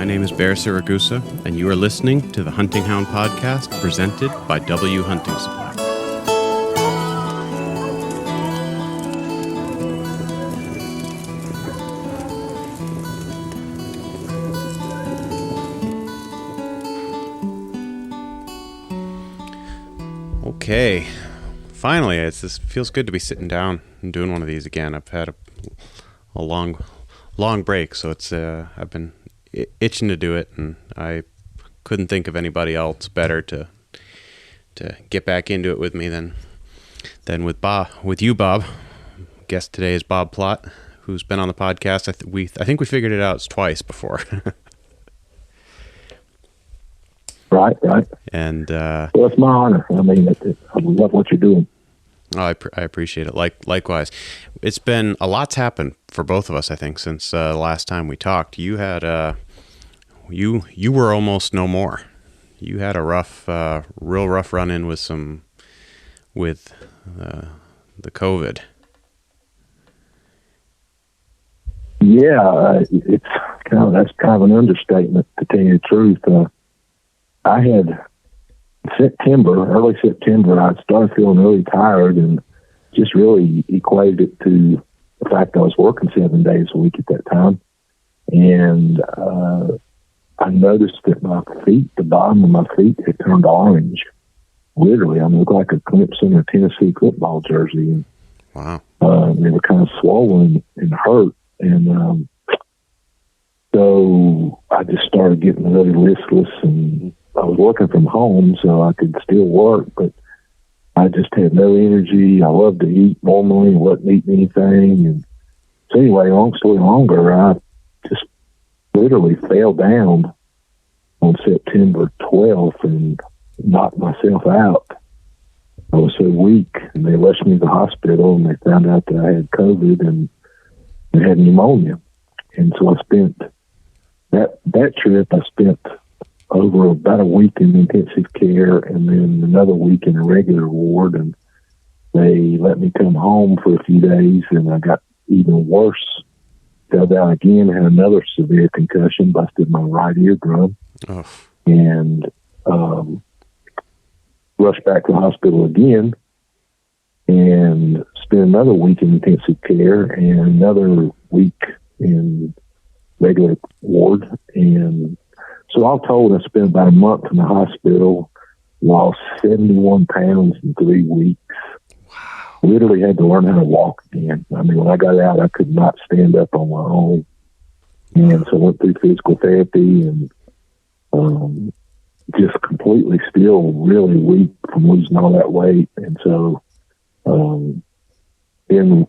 name is Bear Siragusa, and you are listening to the Hunting Hound Podcast presented by W Hunting Supply. Okay, finally, this feels good to be sitting down and doing one of these again. I've had a long break, so it's I've been itching to do it, and I couldn't think of anybody else better to get back into it with me than with you, Bob. Guest today is Bob Plott, who's been on the podcast. I think we figured it out twice before. Right. And well, it's my honor. I mean, I love what you're doing. Oh, I appreciate it. Likewise, it's been a lot's happened for both of us, I think, since the last time we talked. You had you were almost no more. You had a real rough run-in with the COVID. Yeah, that's kind of an understatement, to tell you the truth. I had early September, I started feeling really tired, and just really equated it to the fact I was working 7 days a week at that time. And I noticed that my feet, the bottom of my feet, had turned orange. Literally, I mean, it looked like a Clemson or Tennessee football jersey. And, wow. They were kind of swollen and hurt. And so I just started getting really listless, and I was working from home, so I could still work, but I just had no energy. I loved to eat normally and wasn't eating anything. And so anyway, long story longer, I just literally fell down on September 12th and knocked myself out. I was so weak, and they rushed me to the hospital, and they found out that I had COVID and I had pneumonia. And so I spent that trip, I spent over about a week in intensive care and then another week in a regular ward, and they let me come home for a few days, and I got even worse. Fell down again, had another severe concussion, busted my right eardrum, and rushed back to the hospital again and spent another week in intensive care and another week in regular ward. And so all told, I spent about a month in the hospital, lost 71 pounds in 3 weeks. Wow. Literally had to learn how to walk again. I mean, when I got out, I could not stand up on my own. And so I went through physical therapy and just completely still really weak from losing all that weight. And so then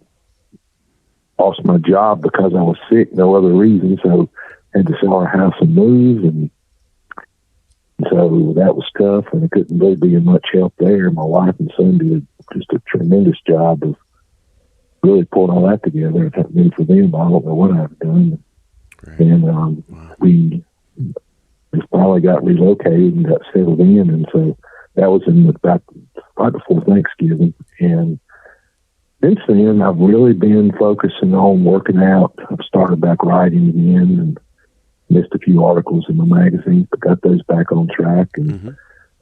lost my job because I was sick, no other reason. So had to sell our house and move, and so that was tough, and I couldn't really be in much help there. My wife and son did just a tremendous job of really pulling all that together. If it hadn't been for them, I don't know what I'd have done. Right. And wow. We just finally got relocated and got settled in, and so that was right before Thanksgiving. And since then, I've really been focusing on working out. I've started back writing again and missed a few articles in the magazine, but got those back on track, and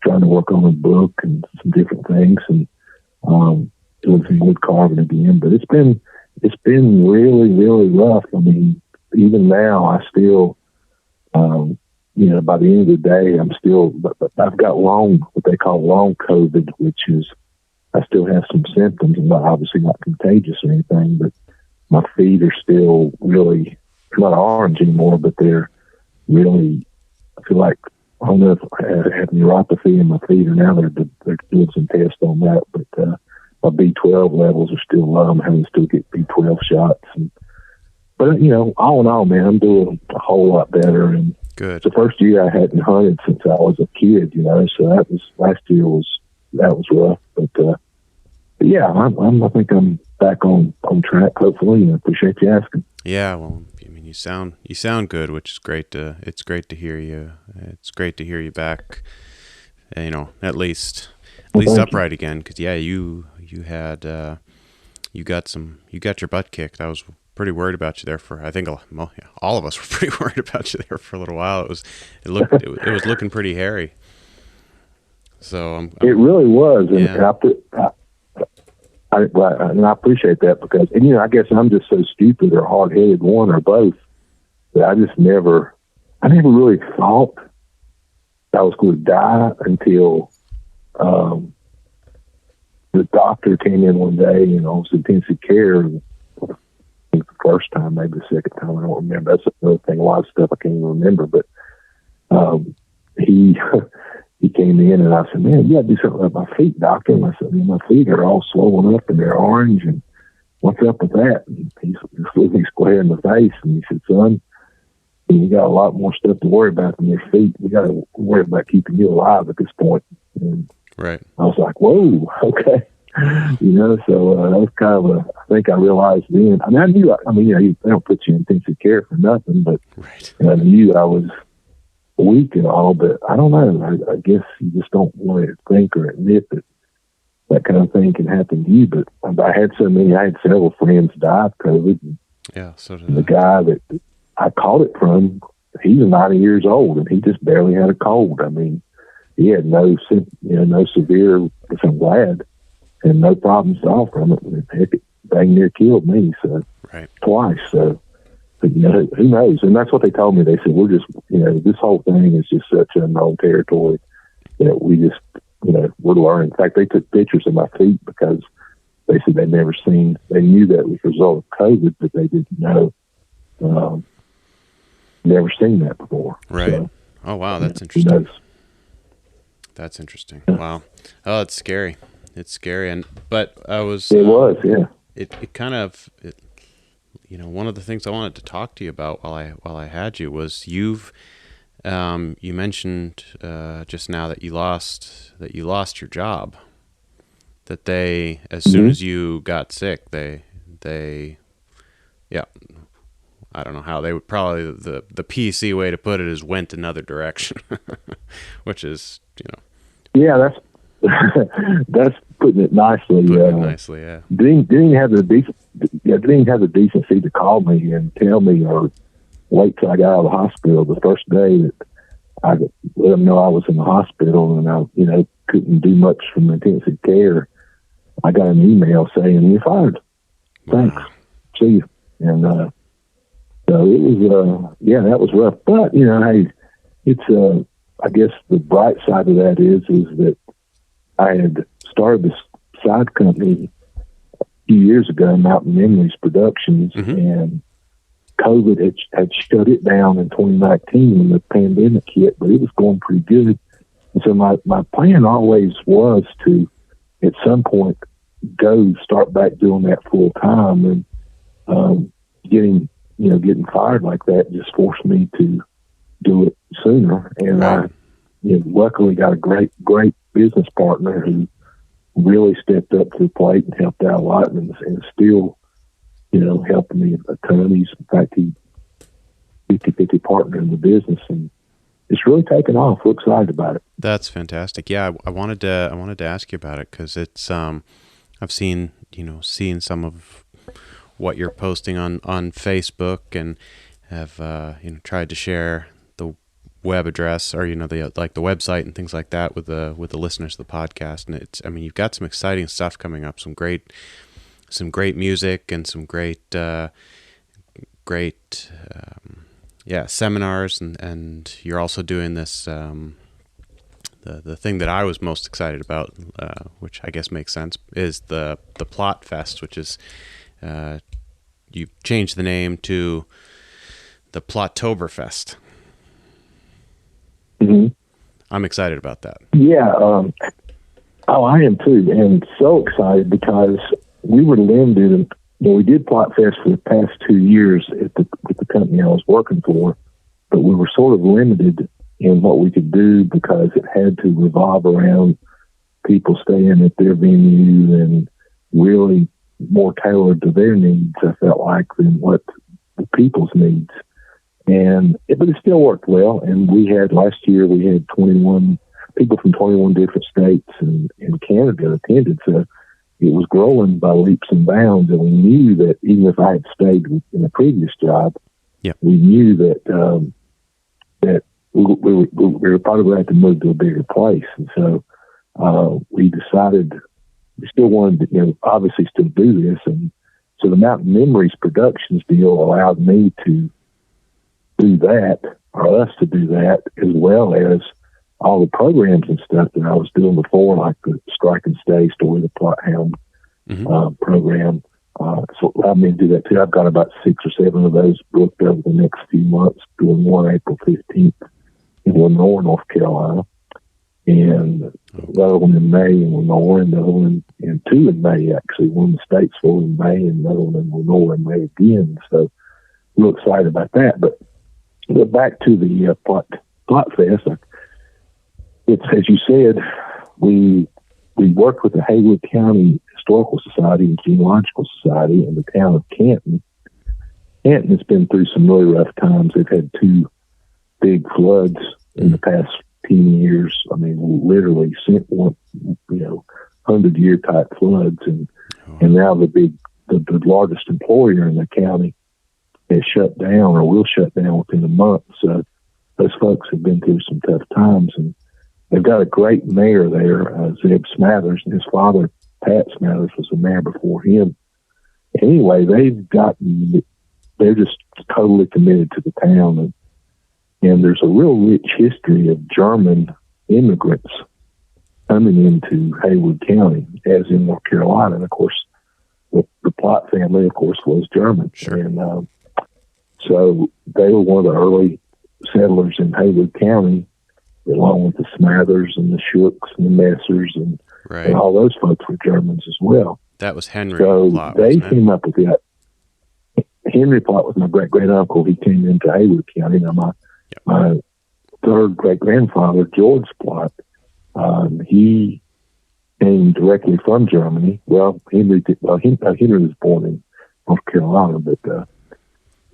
trying to work on a book and some different things, and doing some wood carving again. But it's been really, really rough. I mean, even now, I still, by the end of the day, I've got what they call long COVID, which is, I still have some symptoms. I'm obviously not contagious or anything, but my feet are still really not orange anymore, but they're really, I feel like, I don't know if I have neuropathy in my feet, or now they're doing some tests on that, but my B12 levels are still low. I'm having to still get B12 shots. But all in all, man, I'm doing a whole lot better. And good. It's the first year I hadn't hunted since I was a kid, so that was, last year that was rough. But yeah, I think I'm back on track, hopefully, and I appreciate you asking. Yeah, well, I mean, you sound good, which is great it's great to hear you. It's great to hear you back, at least upright again, because yeah, you had you got your butt kicked. That was pretty worried about you there for, I think, well, yeah, all of us were pretty worried about you there for a little while. It was looking pretty hairy. So it really was, and yeah. I appreciate that because, and I guess I'm just so stupid or hard-headed, one or both, that I never really thought I was going to die until the doctor came in one day, I was in intensive care. And I think the first time, maybe the second time, I don't remember. That's another thing. A lot of stuff I can't even remember, but he came in and I said, "Man, you got to do something about my feet, doctor." And I said, "My feet are all swollen up and they're orange, and what's up with that?" And he looked me square in the face and he said, "Son, you got a lot more stuff to worry about than your feet. We got to worry about keeping you alive at this point." And right. I was like, "Whoa, okay." So that was kind of I think I realized then. I mean, I knew, they don't put you in intensive care for nothing, but right. I knew I was weak and all, but I don't know. I guess you just don't want to think or admit that kind of thing can happen to you. But I had several friends die of COVID. Yeah, so did the guy that I caught it from, he was 90 years old and he just barely had a cold. I mean, he had no severe, which I'm glad, and no problems at all from it. Heck, it dang near killed me, so right. twice. So, but who knows? And that's what they told me. They said, we're just, this whole thing is just such unknown territory that we just, we're learning. In fact, they took pictures of my feet because they said they knew that was a result of COVID, but they didn't know, never seen that before. Right. So, oh, wow. That's interesting. That's interesting. Wow. Oh, it's scary. It's scary. But I was, it was, yeah. It kind of, one of the things I wanted to talk to you about while I had you was you mentioned just now that you lost your job, that they, as soon as you got sick, they I don't know how they would probably, the PC way to put it is went another direction, which is, yeah, that's putting it nicely. Yeah. Didn't have the decency to call me and tell me or wait till I got out of the hospital. The first day that I let them know I was in the hospital and I, couldn't do much from intensive care, I got an email saying, "You're fired. Thanks. See you." And so it was, that was rough. But hey, it's I guess the bright side of that is that I had started this side company a few years ago, Mountain Memories Productions, and COVID had shut it down in 2019 when the pandemic hit, but it was going pretty good. And so my plan always was to, at some point, start back doing that full time, and getting fired like that just forced me to do it sooner. And I luckily got a great business partner who really stepped up to the plate and helped out a lot, and still, helping me a ton. He's, in fact, he's 50-50 partner in the business, and it's really taken off. We're excited about it. That's fantastic. Yeah, I wanted to ask you about it because it's I've seen some of what you're posting on Facebook, and have tried to share the web address or the website and things like that with the listeners of the podcast. And you've got some exciting stuff coming up, some great music and some great seminars, and you're also doing this the thing that I was most excited about, which I guess makes sense, is the Plot Fest, which is you changed the name to the Plottoberfest. I'm excited about that. Yeah. I am too, and so excited because we were limited. We did Plot Fest for the past 2 years at the company I was working for, but we were sort of limited in what we could do because it had to revolve around people staying at their venue and really more tailored to their needs, I felt like, than what the people's needs. But it still worked well. And last year we had 21 people from 21 different states and Canada attended. So it was growing by leaps and bounds. And we knew that even if I had stayed in the previous job, we knew that that we were probably going to have to move to a bigger place. And so we decided we still wanted to, obviously still do this. And so the Mountain Memories Productions deal allowed me to do that, or us to do that, as well as all the programs and stuff that I was doing before, like the Strike and Stay story, the Plot Hound program. So it allowed me to do that too. I've got about 6 or 7 of those booked over the next few months, doing one April 15th in Lenore, North Carolina, and another one in May in Lenore, and another one in 2 in May, actually. One in Statesville in May, and another one in Lenore in May again. So real excited about that. But back to the Plot Fest, it's, as you said, we worked with the Haywood County Historical Society and Genealogical Society in the town of Canton. Canton has been through some really rough times. They've had 2 big floods in the past 10 years. I mean, literally, 100-year type floods, and now the largest employer in the county has shut down, or will shut down within a month. So those folks have been through some tough times, and they've got a great mayor there, Zeb Smathers, and his father, Pat Smathers, was the mayor before him. Anyway, they're just totally committed to the town, and there's a real rich history of German immigrants coming into Haywood County, as in North Carolina. And of course, the Plot family, of course, was German. Sure. And so they were one of the early settlers in Haywood County, along with the Smathers and the Shooks and the Messers, and all those folks were Germans as well. That was Henry So Plot, they came up with that. Henry Plot was my great-great-uncle. He came into Haywood County. Now, my third great-grandfather, George Plot, he came directly from Germany. Well, Henry was born in North Carolina, but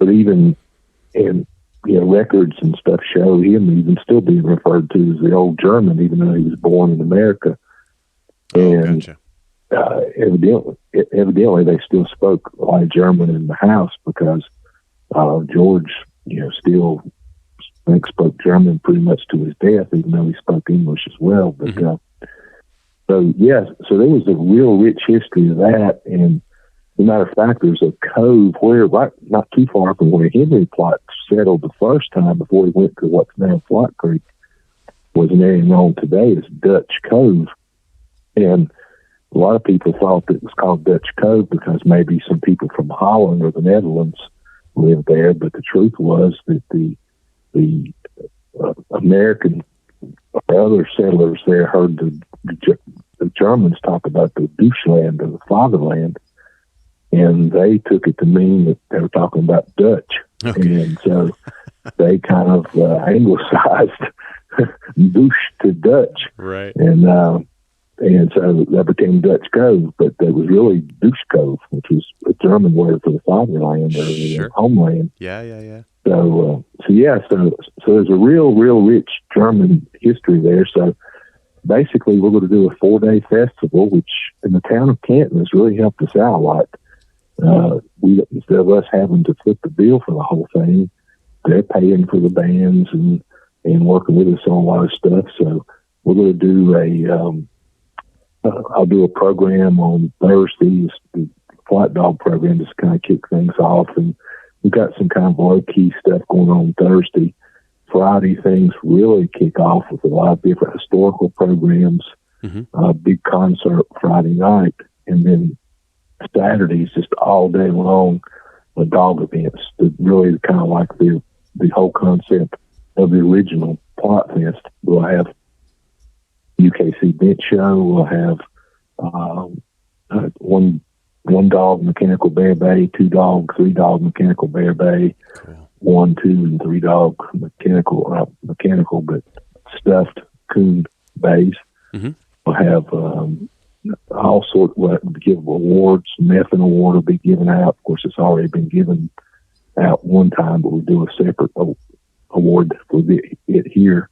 even in records and stuff show him even still being referred to as the old German, even though he was born in America. And evidently they still spoke a lot of German in the house, because George, still spoke German pretty much to his death, even though he spoke English as well. But so there was a real rich history of that. And as a matter of fact, there's a cove not too far from where Henry Plot settled the first time before he went to what's now Plot Creek, was an area known today as Dutch Cove. And a lot of people thought that it was called Dutch Cove because maybe some people from Holland or the Netherlands lived there, but the truth was that the American or other settlers there heard the Germans talk about the Deutschland, or the fatherland, and they took it to mean that they were talking about Dutch. Okay. And so they kind of anglicized Deutsch to Dutch. Right. And so that became Dutch Cove, but it was really Deutsch Cove, which was a German word for the fatherland, or the homeland. Yeah. So there's a real rich German history there. So basically, we're going to do a 4-day festival, which in the town of Canton has really helped us out a lot. Instead of us having to foot the bill for the whole thing, they're paying for the bands and working with us on a lot of stuff. So we're going to do I'll do a program on Thursday, the Flight Dog program, just kind of kick things off. And we've got some kind of low-key stuff going on Thursday. Friday, things really kick off with a lot of different historical programs, big concert Friday night, and then Saturday's just all day long dog events that really kind of like the whole concept of the original Plot Fest. We'll have UKC bench show. We'll have one dog mechanical bear bay, 2 dog, 3 dog mechanical bear bay, cool. 1, 2, and 3 dog mechanical but stuffed coon bays. We'll have all sorts. We'll give awards. Method award will be given out. Of course, it's already been given out one time, but we do a separate award for it here.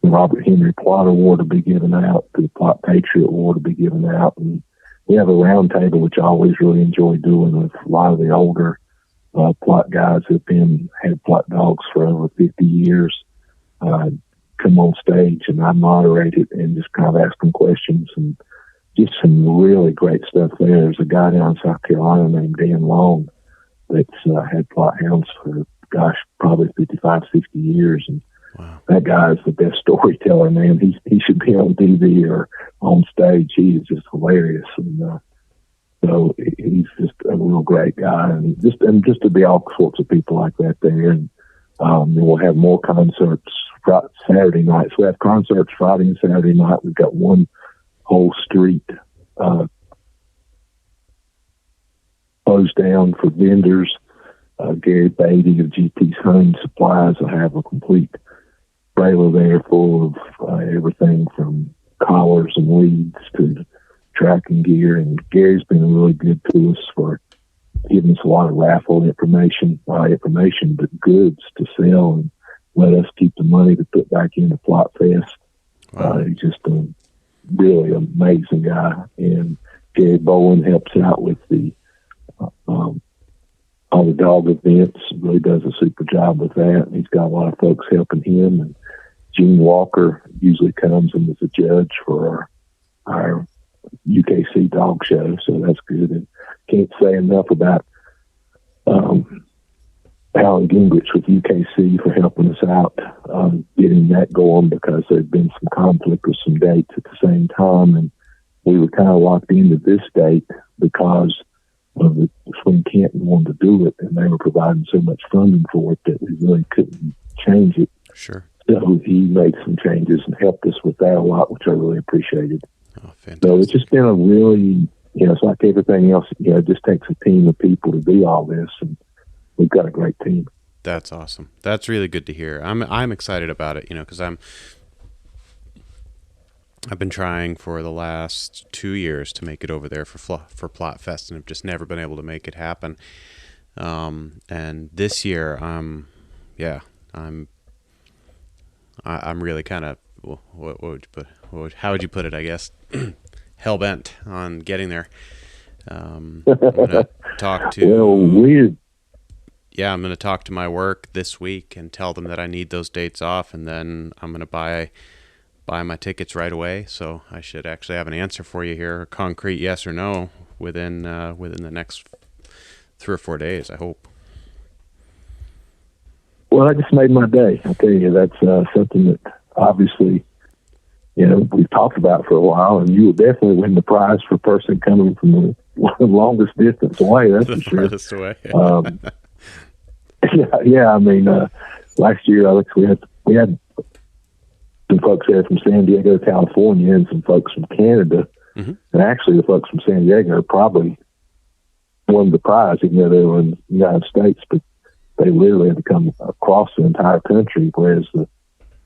The Robert Henry Plot Award will be given out. The Plot Patriot Award will be given out, and we have a round table, which I always really enjoy doing with a lot of the older Plott guys who've had Plott dogs for over 50 years. Come on stage and I moderate it and just kind of ask them questions, and just some really great stuff there. There's a guy down in South Carolina named Dan Long that's had Plott hounds for, gosh, probably 55, 60 years. And wow. That guy is the best storyteller, man. He should be on TV or on stage. He is just hilarious. And so he's just a real great guy. And just to be all sorts of people like that there. And then we'll have more concerts Saturday nights. We have concerts Friday and Saturday night. We've got one whole street closed down for vendors. Gary Beatty of GT's Hunting Supplies will have a complete trailer there full of everything from collars and leads to tracking gear. And Gary's been really good to us for giving us a lot of raffle information, but goods to sell and let us keep the money to put back into Plott Fest. Wow. He's just a really amazing guy. And Gary Bowen helps out with the all the dog events, really does a super job with that. And he's got a lot of folks helping him. And Gene Walker usually comes in as a judge for our UKC dog show, so that's good. And can't say enough about Alan Gingrich with UKC for helping us out getting that going, because there'd been some conflict with some dates at the same time, and we were kind of locked into this date because of the Swing Canton wanted to do it, and they were providing so much funding for it that we really couldn't change it. Sure. So he made some changes and helped us with that a lot, which I really appreciated. Oh, fantastic. So it's just been a really, it's like everything else, it just takes a team of people to do all this, and we've got a great team. That's awesome. That's really good to hear. I'm excited about it, because I've been trying for the last 2 years to make it over there for Plott Fest, and I've just never been able to make it happen. And this year, I'm really kind of, what would you put? How would you put it? I guess hell bent on getting there. I'm gonna talk to. I'm going to talk to my work this week and tell them that I need those dates off, and then I'm going to buy my tickets right away. So I should actually have an answer for you here, a concrete yes or no, within the next 3 or 4 days, I hope. Well, that just made my day. I tell you, that's something that obviously, we've talked about for a while, and you will definitely win the prize for a person coming from the longest distance away. That's for sure. Farthest away. Yeah. I mean, last year, Alex, we had some folks there from San Diego, California, and some folks from Canada. Mm-hmm. And actually, the folks from San Diego are probably won the prize, even though they were in the United States. But they literally had to come across the entire country, whereas the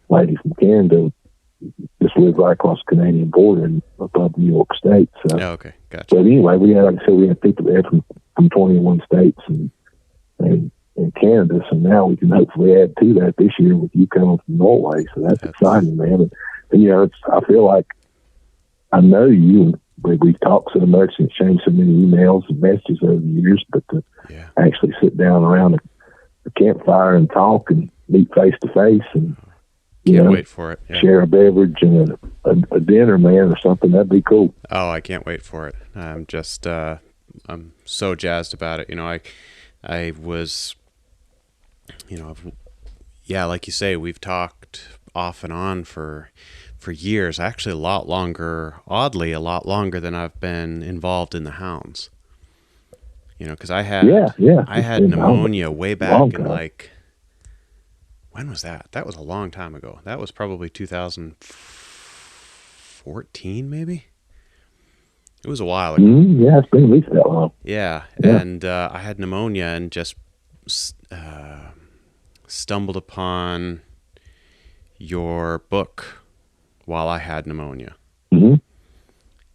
lady from Canada just lived right across the Canadian border and above New York State. So, okay, gotcha. But anyway, we had people there from 21 states and Canada, so now we can hopefully add to that this year with you coming from Norway. So that's exciting, man. And I feel like I know you. We've talked so much and exchanged so many emails and messages over the years, but to actually sit down around a campfire and talk and meet face to face and can't wait for it. Yeah. Share a beverage and a dinner, man, or something, that'd be cool. Oh, I can't wait for it. I'm just I'm so jazzed about it. I was, like you say, we've talked off and on for years, actually a lot longer than I've been involved in the hounds. Because I had pneumonia way back in when was that? That was a long time ago. That was probably 2014, maybe. It was a while ago. Yeah, it's been at least that long. Yeah. And I had pneumonia and just stumbled upon your book while I had pneumonia. Mm-hmm.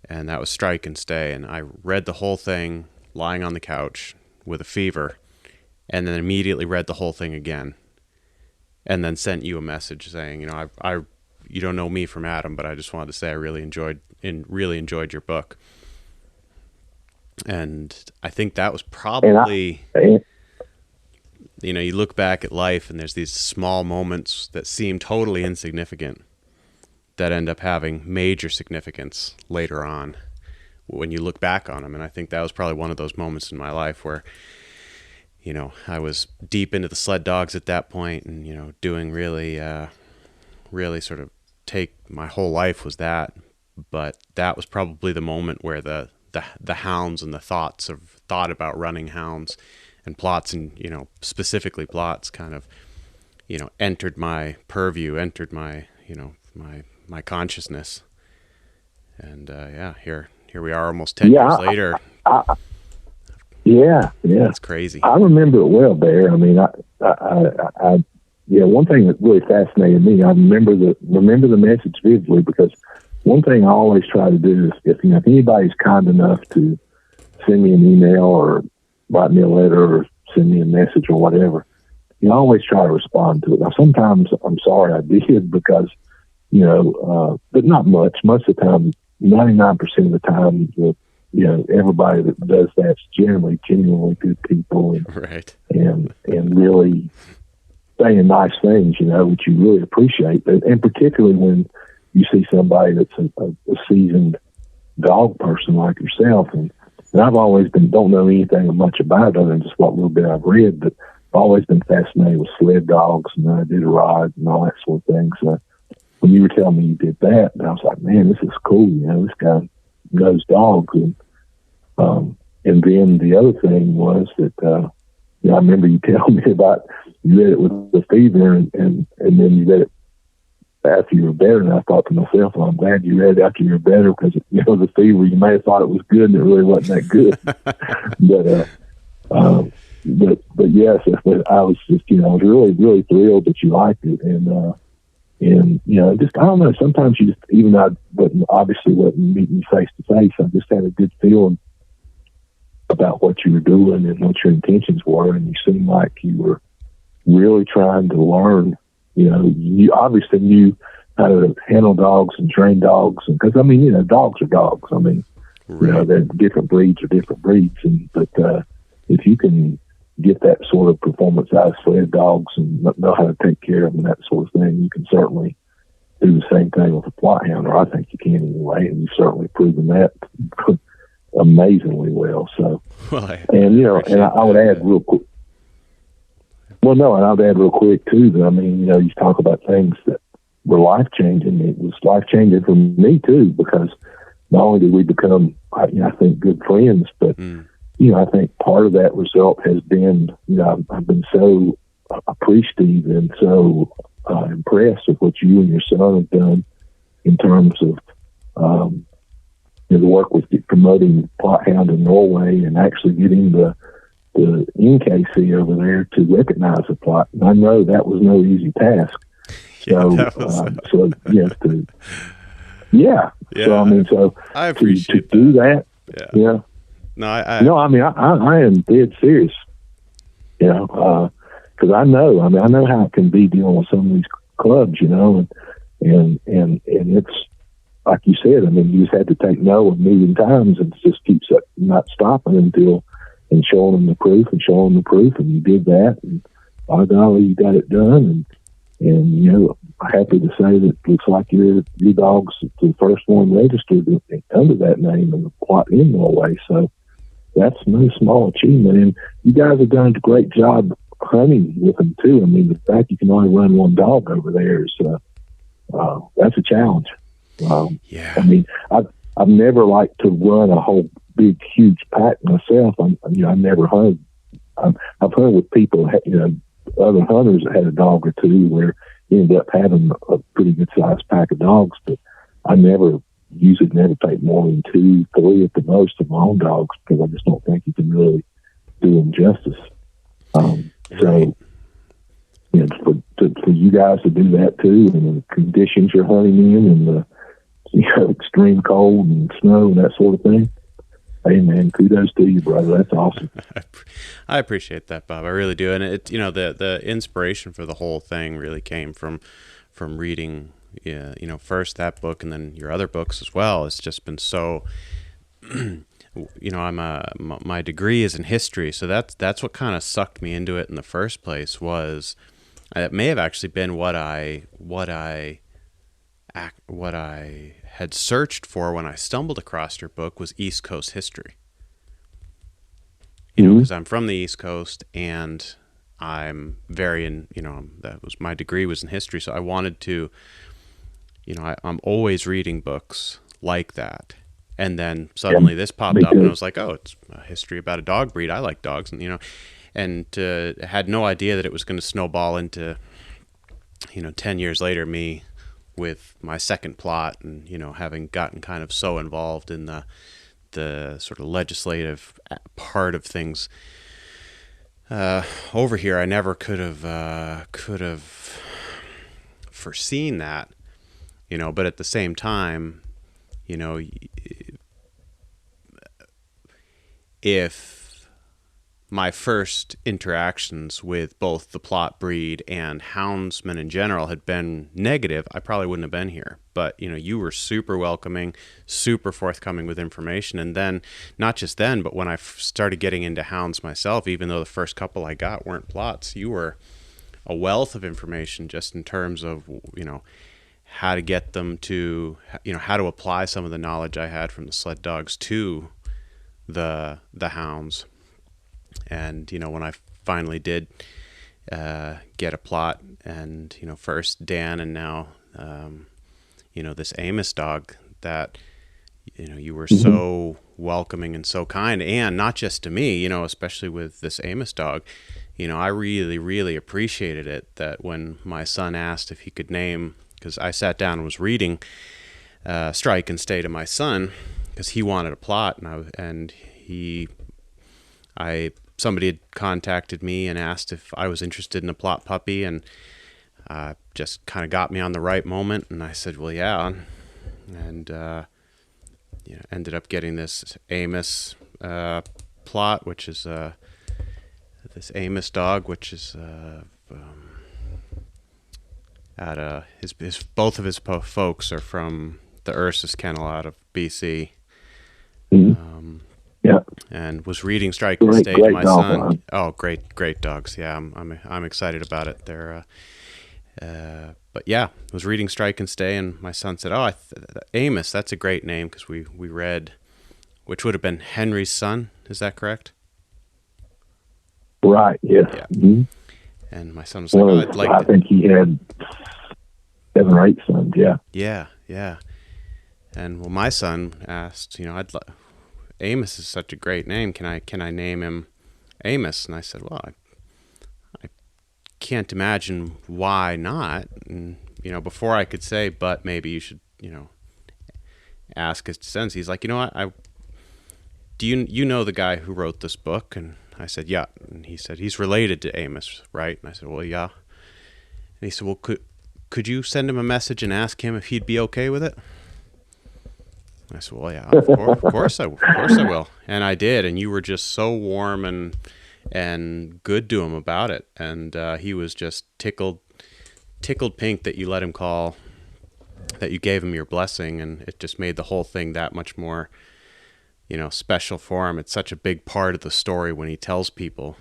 And that was Strike and Stay. And I read the whole thing lying on the couch with a fever, and then immediately read the whole thing again, and then sent you a message saying, I you don't know me from Adam, but I just wanted to say I really enjoyed your book. And I think that was And probably, and you look back at life and there's these small moments that seem totally insignificant that end up having major significance later on when you look back on them. And I think that was probably one of those moments in my life where, I was deep into the sled dogs at that point, and, doing really, really sort of my whole life was that. But that was probably the moment where the hounds and the thought about running hounds and plots, and, specifically plots, kind of, entered my purview, entered my, my consciousness. And, here we are almost 10 years later. Yeah. It's crazy. I remember it well, Bear. I mean, one thing that really fascinated me, I remember the message vividly, because one thing I always try to do is if anybody's kind enough to send me an email or write me a letter or send me a message or whatever, I always try to respond to it. Now, sometimes I'm sorry I did because, but not much. Most of the time, 99% of the time, everybody that does that's generally genuinely good people, and right, and really saying nice things, which you really appreciate, and particularly when you see somebody that's a seasoned dog person like yourself. And I've always don't know anything much about it other than just what little bit I've read, but I've always been fascinated with sled dogs, and I did a ride and all that sort of thing. So when you were telling me you did that, and I was like, man, this is cool. This guy knows dogs. And then the other thing was that, I remember you telling me about, you read it with the fever, and then you read it after you were better. And I thought to myself, well, I'm glad you read it after you were better, because, the fever, you may have thought it was good and it really wasn't that good. but yes, I was just, I was really, really thrilled that you liked it. And just, I don't know, sometimes you just, even though I obviously wasn't meeting you face to face, I just had a good feeling about what you were doing and what your intentions were. And you seemed like you were really trying to learn. You obviously knew how to handle dogs and train dogs. Because, dogs are dogs. right. They're different breeds. But if you can get that sort of performance out of sled dogs and know how to take care of them and that sort of thing, you can certainly do the same thing with a plot hound, or I think you can anyway, and you've certainly proven that amazingly well. So, I would add real quick. Well, no, and I'd add real quick too that, you talk about things that were life changing. It was life changing for me too, because not only did we become, I think, good friends, but I think part of that result has been, I've been so appreciative and so impressed with what you and your son have done in terms of the work with promoting plot hound in Norway and actually getting the NKC over there to recognize the plot. And I know that was no easy task. So I appreciate to do that. Yeah. No, I am dead serious. Because I know how it can be dealing with some of these clubs, and it's like you said. You just had to take no a million times and just keep not stopping and showing them the proof, and you did that, and by golly, you got it done, and happy to say that it looks like your dog's the first one registered under that name in the plot in Norway. So that's no small achievement, and you guys have done a great job hunting with them too. The fact you can only run one dog over there is that's a challenge. I've never liked to run a whole big, huge pack myself. I never hunted. I've hunted with people, other hunters that had a dog or two where you ended up having a pretty good sized pack of dogs, but I usually never take more than 2, 3 at the most of my own dogs, because I just don't think you can really do them justice. So, for you guys to do that too, and the conditions you're hunting in, and the extreme cold and snow and that sort of thing. Hey man, kudos to you, brother. That's awesome. I appreciate that, Bob. I really do. And it, the inspiration for the whole thing really came from reading, first that book and then your other books as well. It's just been so my degree is in history, so that's what kind of sucked me into it in the first place. Was it may have actually been what I had searched for when I stumbled across your book was East Coast history. Because I'm from the East Coast and I'm my degree was in history, so I wanted to, I'm always reading books like that. And then suddenly this popped up, and I was like, oh, it's a history about a dog breed. I like dogs, and had no idea that it was going to snowball into, 10 years later, me with my second plot and, having gotten kind of so involved in the sort of legislative part of things over here. I never could have foreseen that, but at the same time, if my first interactions with both the plot breed and houndsmen in general had been negative, I probably wouldn't have been here. But, you were super welcoming, super forthcoming with information. And then, not just then, but when I started getting into hounds myself, even though the first couple I got weren't plots, you were a wealth of information just in terms of, how to get them to, how to apply some of the knowledge I had from the sled dogs to the hounds. And when I finally did get a plot, and first Dan, and now this Amos dog, that you were so welcoming and so kind, and not just to me, especially with this Amos dog, I really, really appreciated it, that when my son asked if he could name, because I sat down and was reading Strike and Stay to my son, because he wanted a plot, and somebody had contacted me and asked if I was interested in a plot puppy, and just kind of got me on the right moment, and I said, well, yeah, and ended up getting this Amos plot, which is this Amos dog, which is at both of his folks are from the Ursus Kennel out of BC. Yeah, and was reading Strike and Stay to my son. Dog. Oh, great dogs. Yeah, I'm excited about it. They're, but yeah, was reading Strike and Stay, and my son said, "Oh, Amos, that's a great name," because we read, which would have been Henry's son. Is that correct? Right. Yes. Yeah. Mm-hmm. And my son was like, "Oh, I'd like." I think he had 7 or 8 sons. Yeah. Yeah. And well, my son asked, Amos is such a great name. Can I name him Amos? And I said, well, I can't imagine why not. And before I could say, but maybe you should, ask his descendants. He's like, do you know the guy who wrote this book? And I said, yeah. And he said, he's related to Amos, right? And I said, well, yeah. And he said, well, could you send him a message and ask him if he'd be okay with it? I said, well, yeah, of course I will. And I did. And you were just so warm and good to him about it. And he was just tickled pink that you let him call, that you gave him your blessing. And it just made the whole thing that much more, special for him. It's such a big part of the story when he tells people,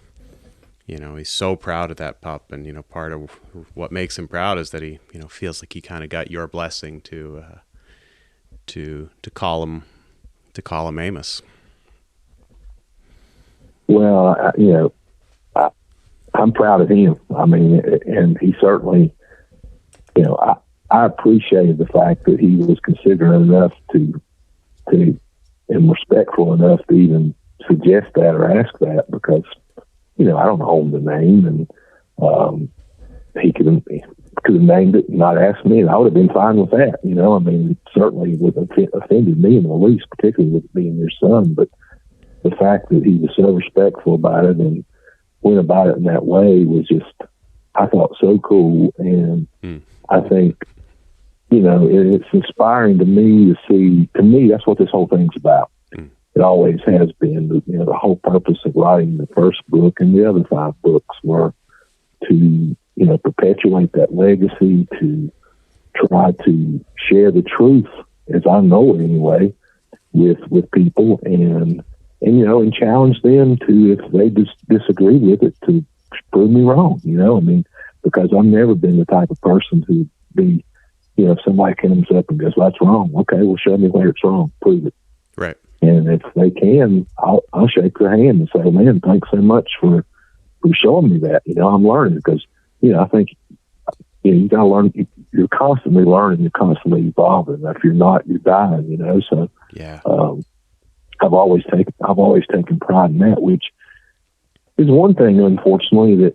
he's so proud of that pup. And, part of what makes him proud is that he, feels like he kind of got your blessing to call him Amos. Well, I'm proud of him. I mean, and he certainly, I appreciated the fact that he was considerate enough to and respectful enough to even suggest that or ask that, because I don't own the name, and he could have named it and not asked me, and I would have been fine with that. I mean, it certainly would have offended me in the least, particularly with it being your son. But the fact that he was so respectful about it and went about it in that way was just, I thought, so cool. And I think, it's inspiring to me to see. To me, that's what this whole thing's about. It always has been. The whole purpose of writing the first book and the other 5 books were to perpetuate that legacy, to try to share the truth, as I know it anyway, with people, and and challenge them to, if they disagree with it, to prove me wrong. I mean, because I've never been the type of person to be, if somebody comes up and goes, "Well, that's wrong." Okay, well, show me where it's wrong. Prove it. Right. And if they can, I'll shake their hand and say, "Man, thanks so much for showing me that." I'm learning, because I think you got to learn. You're constantly learning. You're constantly evolving. If you're not, you're dying. So yeah. I've always taken pride in that, which is one thing, unfortunately, that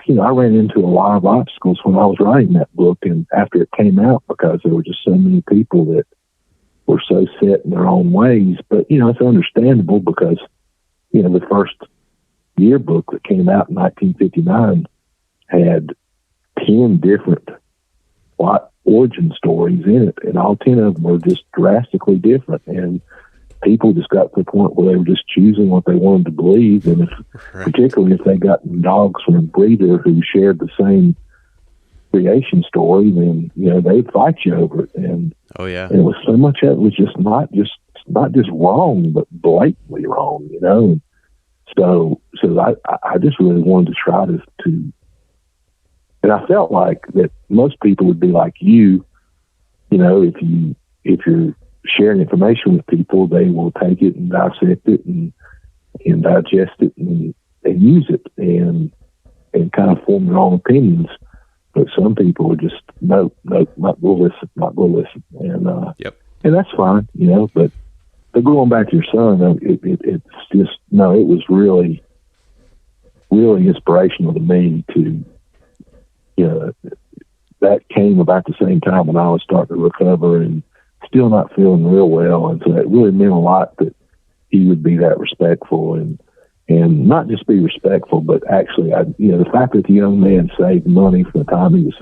I ran into a lot of obstacles when I was writing that book, and after it came out, because there were just so many people that were so set in their own ways. But it's understandable, because the first yearbook that came out in 1959 had 10 different origin stories in it, and all 10 of them were just drastically different, and people just got to the point where they were just choosing what they wanted to believe. And particularly if they got dogs from a breeder who shared the same creation story, then they'd fight you over it. And oh yeah, and it was so much of it was just not just wrong, but blatantly wrong. And so I just really wanted to try to, and I felt like that most people would be like you. If you're sharing information with people, they will take it and dissect it and digest it and use it and kind of form their own opinions. But some people are just, no, not going to listen. And, yep. And that's fine, but going back to your son, it's just, no, it was really, really inspirational to me to, that came about the same time when I was starting to recover and still not feeling real well. And so it really meant a lot that he would be that respectful and not just be respectful, but actually, the fact that the young man saved money from the time he was,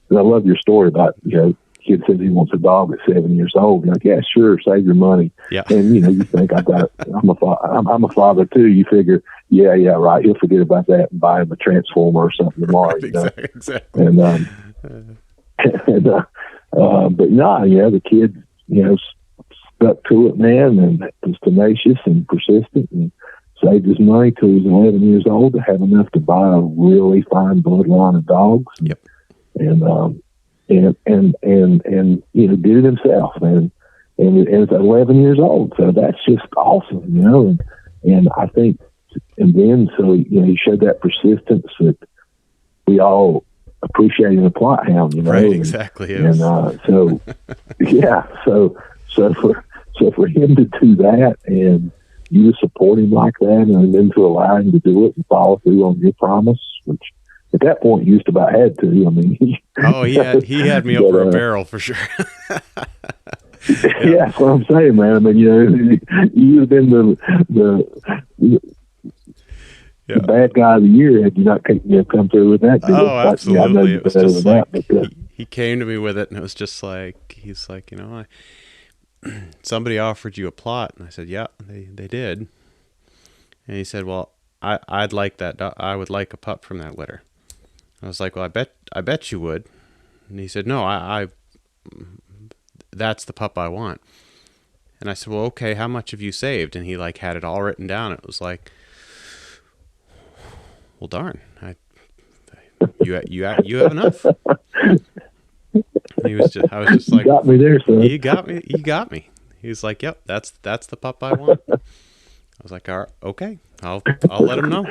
and I love your story about, kid says he wants a dog at 7 years old. You're like, yeah, sure, save your money. Yeah. And, you think I'm a father too. You figure, yeah, right. He'll forget about that and buy him a transformer or something tomorrow. Exactly. And, but no, the kid, stuck to it, man, and was tenacious and persistent and saved his money till he was 11 years old to have enough to buy a really fine bloodline of dogs. Yep. And did it himself, and it's 11 years old. So that's just awesome, and I think, and then, so, he showed that persistence that we all appreciate in a plot hound, Right, exactly. And so, yeah, so for him to do that, and you to support him like that, and then to allow him to do it and follow through on your promise, which at that point you just about had to. I mean, he had me over a barrel for sure. Yeah, that's what I'm saying, man. I mean, you'd have been the bad guy of the year had you not come through with that deal. Oh, absolutely. I know you it was better just than like, that, he came to me with it, and it was just like, he's like, somebody offered you a plot, and I said, yeah, they did. And he said, well, I'd like that. I would like a pup from that litter. I was like, well, I bet you would. And he said, no, I that's the pup I want. And I said, well, okay, how much have you saved? And he had it all written down. It was like, well, darn, you have enough. And I was just like, you got me there, son. You got me. He was like, yep, that's the pup I want. I was like, all right, okay, I'll let him know.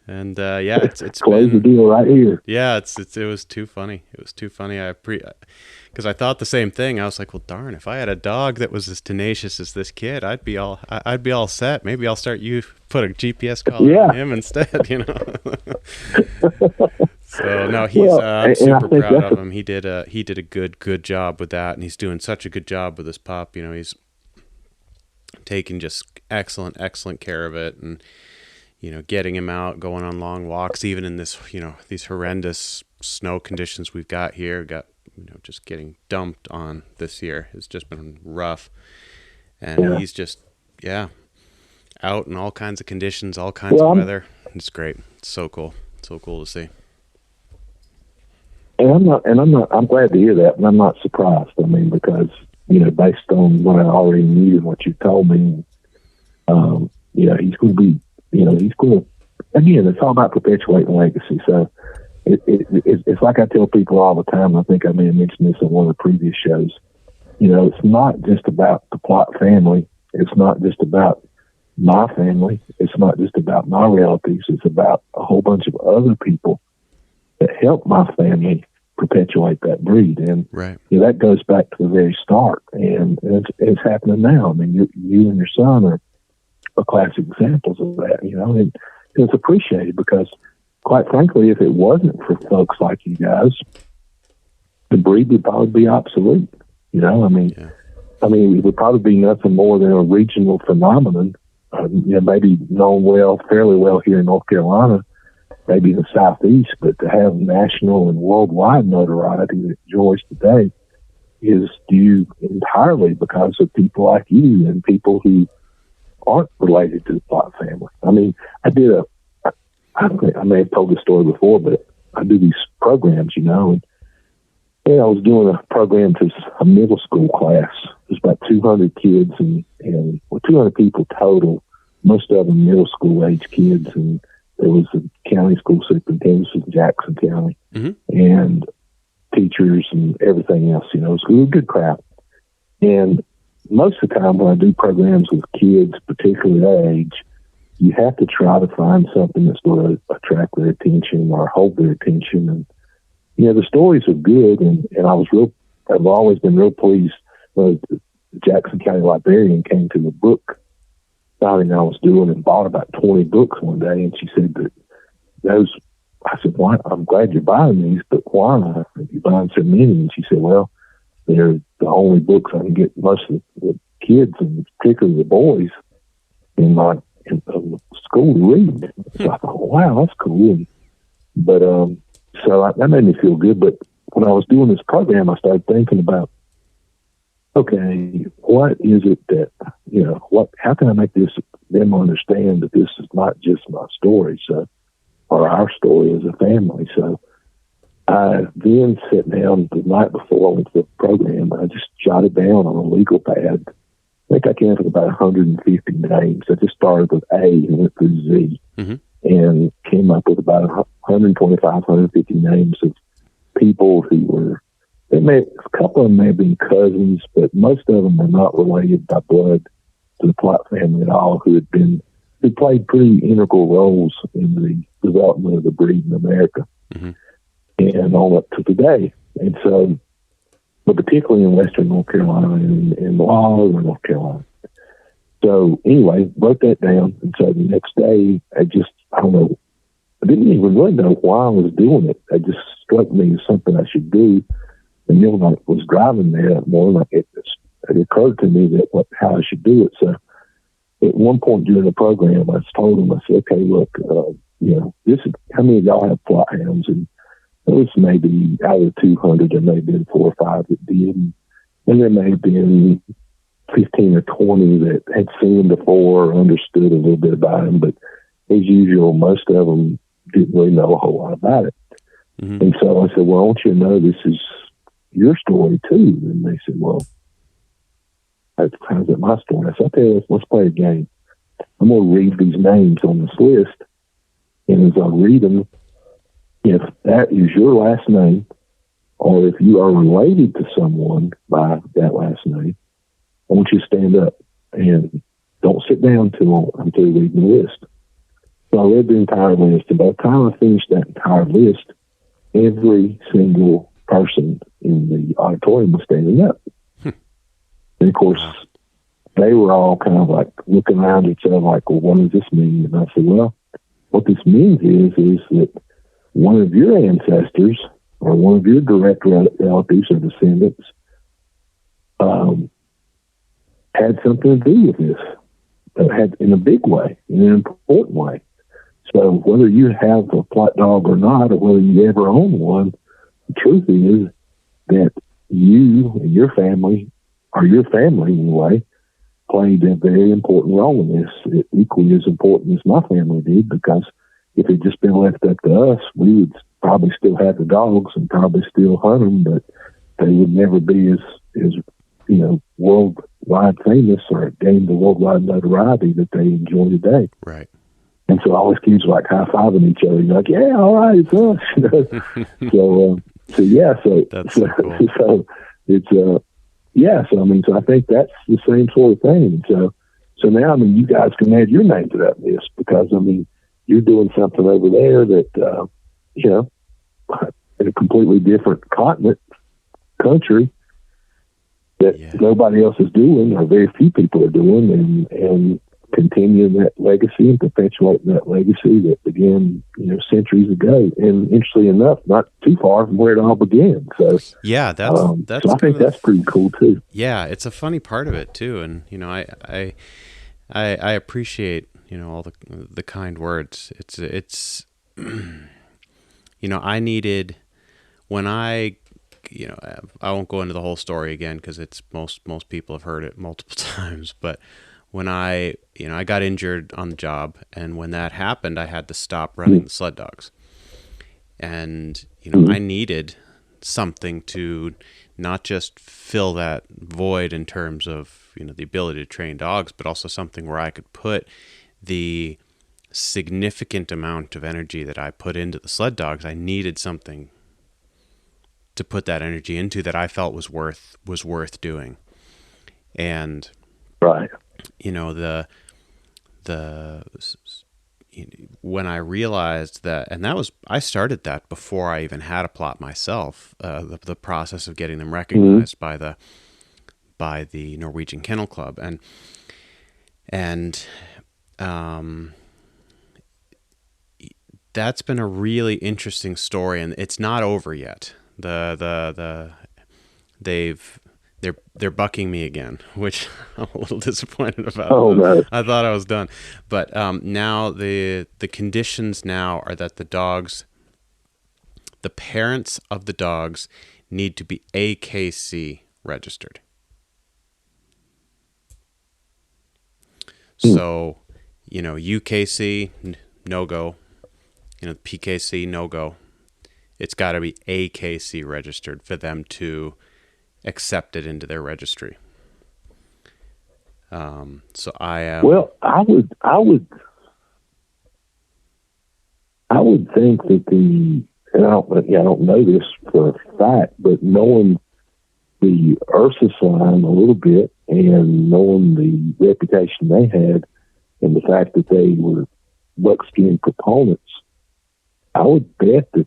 And it's close the deal right here. Yeah, it was too funny. It was too funny. Because I thought the same thing. I was like, well, darn, if I had a dog that was as tenacious as this kid, I'd be all set. Maybe I'll put a GPS collar on him instead. So no, I'm super proud of him. He did a good job with that, and he's doing such a good job with this pup. He's taking just excellent care of it, and getting him out, going on long walks, even in this, these horrendous snow conditions we've got here. Just getting dumped on this year has just been rough. And he's just, out in all kinds of conditions, all kinds of weather. It's great. It's so cool. So cool to see. And I'm glad to hear that, and I'm not surprised. I mean, because, based on what I already knew and what you told me, he's going to be, he's going to, again, it's all about perpetuating legacy. So it's like I tell people all the time, I think I may have mentioned this in one of the previous shows, it's not just about the Plott family. It's not just about my family. It's not just about my relatives. It's about a whole bunch of other people that help my family perpetuate that breed. And right. That goes back to the very start. And it's happening now. I mean, you and your son are classic examples of that, and it's appreciated because, quite frankly, if it wasn't for folks like you guys, the breed would probably be obsolete. It would probably be nothing more than a regional phenomenon, maybe known fairly well here in North Carolina, maybe in the Southeast, but to have national and worldwide notoriety that it enjoys today is due entirely because of people like you and people who aren't related to the Plott family. I mean, I may have told this story before, but I do these programs, and I was doing a program to a middle school class. There's about 200 kids and 200 people total, most of them middle school age kids. And there was a county school superintendent in Jackson County and teachers and everything else. It was a good crowd. And most of the time when I do programs with kids, particularly that age, you have to try to find something that's going to attract their attention or hold their attention. And, the stories are good. And I've always been real pleased when the Jackson County librarian came to the book signing I was doing and bought about 20 books one day. And she said that I said, why? I'm glad you're buying these, but why are you buying so many? And she said, well, they're the only books I can get most of the kids, and particularly the boys, in school to read. So I thought, wow, that's cool. But so that made me feel good. But when I was doing this program, I started thinking about, okay, what is it that, how can I make them understand that this is not just my story, or our story as a family? So I then sat down the night before I went to the program, and I just jotted down on a legal pad. I think I came up with about 150 names. I just started with A and went through Z, and came up with about 125, 150 names of people who were, a couple of them may have been cousins, but most of them were not related by blood to the Plott family at all, who played pretty integral roles in the development of the breed in America and all up to today. And so, but particularly in Western North Carolina and all over North Carolina. So anyway, wrote that down. And so the next day, I didn't even really know why I was doing it. It just struck me as something I should do. And then when I was driving there that morning, it occurred to me how I should do it. So at one point during the program, I told them, I said, okay, look, this is how many of y'all have Plott hounds? And it was maybe out of the 200, there may have been 4 or 5 that did. And there may have been 15 or 20 that had seen them before or understood a little bit about them. But as usual, most of them didn't really know a whole lot about it. And so I said, well, I want you to know this is your story too. And they said, well, how's it my story? I said, okay, let's play a game. I'm going to read these names on this list. And as I read them, if that is your last name, or if you are related to someone by that last name, I want you to stand up and don't sit down until you read the list. So I read the entire list, and by the time I finished that entire list, every single person in the auditorium was standing up. And of course, they were all kind of like looking around each other like, well, what does this mean? And I said, well, what this means is that one of your ancestors or one of your direct relatives or descendants had something to do with this, had in a big way, in an important way. So whether you have a Plott dog or not, or whether you ever own one, the truth is that you and your family, or your family anyway, played a very important role in this, equally as important as my family did, because if it had just been left up to us, we would probably still have the dogs and probably still hunt them, but they would never be as worldwide famous or gained the worldwide notoriety that they enjoy today. Right. And so all these kids were like high-fiving each other. You're like, yeah, all right, it's us. That's so cool. So it's, so I think that's the same sort of thing. So now, you guys can add your name to that list because, you're doing something over there that, in a completely different country that nobody else is doing or very few people are doing and continuing that legacy and perpetuating that legacy that began, centuries ago. And interestingly enough, not too far from where it all began. So yeah, that's so I think that's pretty cool too. Yeah, it's a funny part of it too. And, I appreciate, all the kind words. It's I needed when I won't go into the whole story again because it's most people have heard it multiple times. But when I got injured on the job, and when that happened, I had to stop running the sled dogs, and I needed something to not just fill that void in terms of the ability to train dogs, but also something where I could put the significant amount of energy that I put into the sled dogs. I needed something to put that energy into that I felt was worth doing. And right, when I realized that, and I started that before I even had a plot myself, the process of getting them recognized by the Norwegian Kennel Club, and that's been a really interesting story, and it's not over yet. They're bucking me again, which I'm a little disappointed about. Oh, no. I thought I was done, but now the conditions now are that the parents of the dogs need to be AKC registered. So, UKC no go, PKC no go. It's got to be AKC registered for them to accept it into their registry. So I am. Well, I would think that and I don't know this for a fact, but knowing the Ursus line a little bit and knowing the reputation they had and the fact that they were buckskin proponents, I would bet that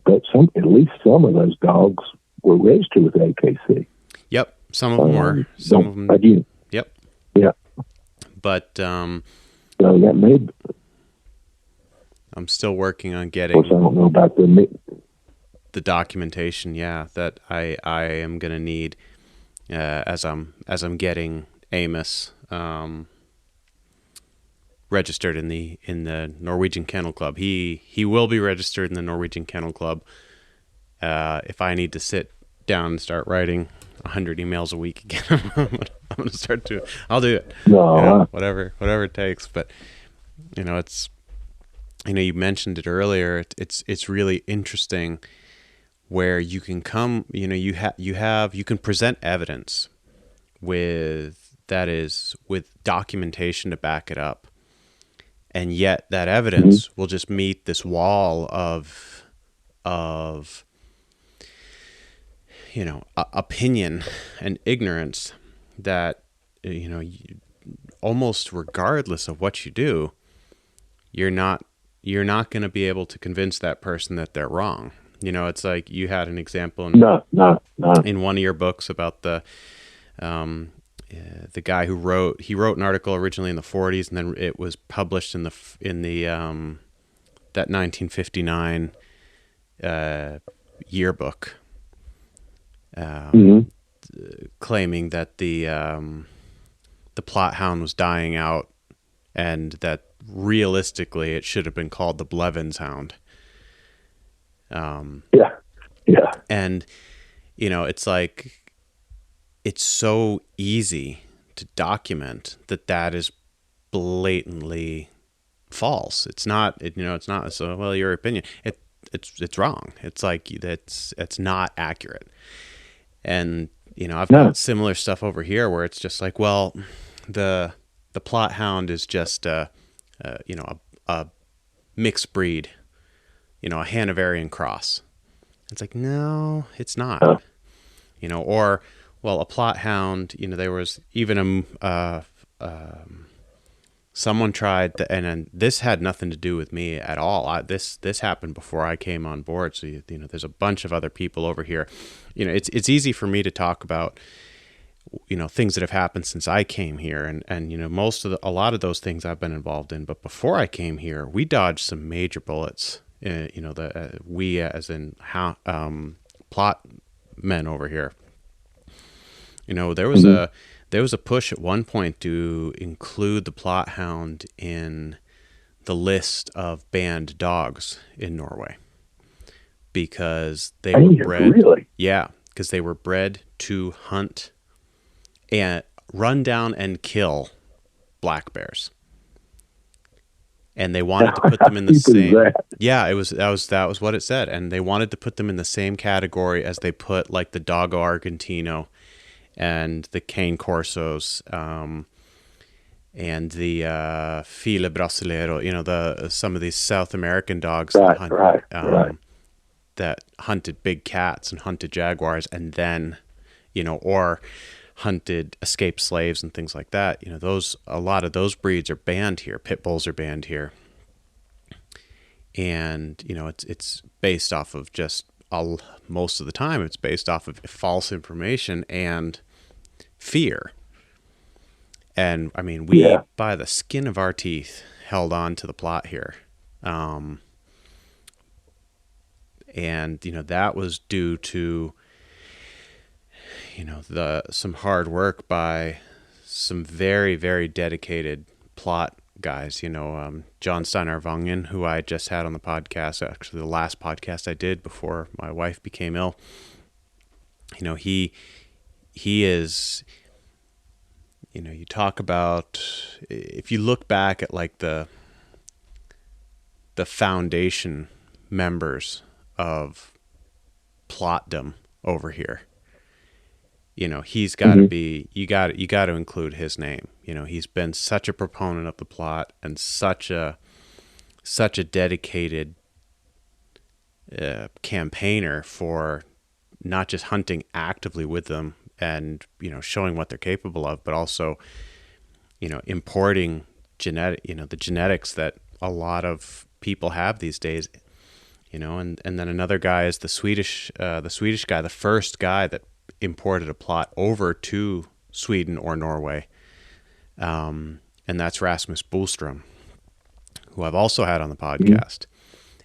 at least some of those dogs were registered with AKC. Yep, some of them were. Some of them. Again. Yep. Yeah. But so that may. I'm still working on getting. Of course, I don't know about the documentation. Yeah, that I am going to need as I'm getting Amos registered in the Norwegian Kennel Club. He will be registered in the Norwegian Kennel Club. If I need to sit down and start writing 100 emails a week again, I'm gonna start to. I'll do it. No, whatever it takes. But it's you mentioned it earlier. It's really interesting where you can come. You can present evidence with documentation to back it up. And yet that evidence will just meet this wall of opinion and ignorance that, almost regardless of what you do, you're not going to be able to convince that person that they're wrong. It's like you had an example in one of your books about the guy who wrote an article originally in the 40s, and then it was published in the that 1959 yearbook, claiming that the Plott hound was dying out, and that realistically it should have been called the Blevins hound. Yeah. And it's like, it's so easy to document that is blatantly false. It's not. It's not. So, well, your opinion. It's wrong. It's like it's not accurate. And I've No. got similar stuff over here where it's just like, well, the Plott hound is just a mixed breed, a Hanoverian cross. It's like, no, it's not. Oh. Or, well, a Plott hound, there was even someone tried and this had nothing to do with me at all. This happened before I came on board. So, there's a bunch of other people over here. It's easy for me to talk about, things that have happened since I came here. And a lot of those things I've been involved in. But before I came here, we dodged some major bullets. We as in Plott men over here. There was a push at one point to include the Plott hound in the list of banned dogs in Norway because they were bred. Really? Yeah, because they were bred to hunt and run down and kill black bears. And they wanted to put them in the same. Yeah, that was what it said, and they wanted to put them in the same category as they put like the Dogo Argentino and the Cane Corsos, and the Fila Brasileiro, some of these South American dogs that hunted big cats and hunted jaguars, and then, or hunted escaped slaves and things like that. A lot of those breeds are banned here. Pit bulls are banned here, and it's based off of just. Most of the time it's based off of false information and fear. And I mean, we, by the skin of our teeth, held on to the Plott here. And, that was due to, some hard work by some very, very dedicated Plott guys, John Steinar Vangen, who I just had on the podcast, actually the last podcast I did before my wife became ill. He is, you talk about, if you look back at like the foundation members of Plottdom over here, he's got to be, you got to include his name. He's been such a proponent of the Plott and such a dedicated campaigner for not just hunting actively with them and, showing what they're capable of, but also, importing the genetics that a lot of people have these days, and then another guy is the Swedish guy, the first guy that imported a Plott over to Sweden or Norway. And that's Rasmus Boström, who I've also had on the podcast.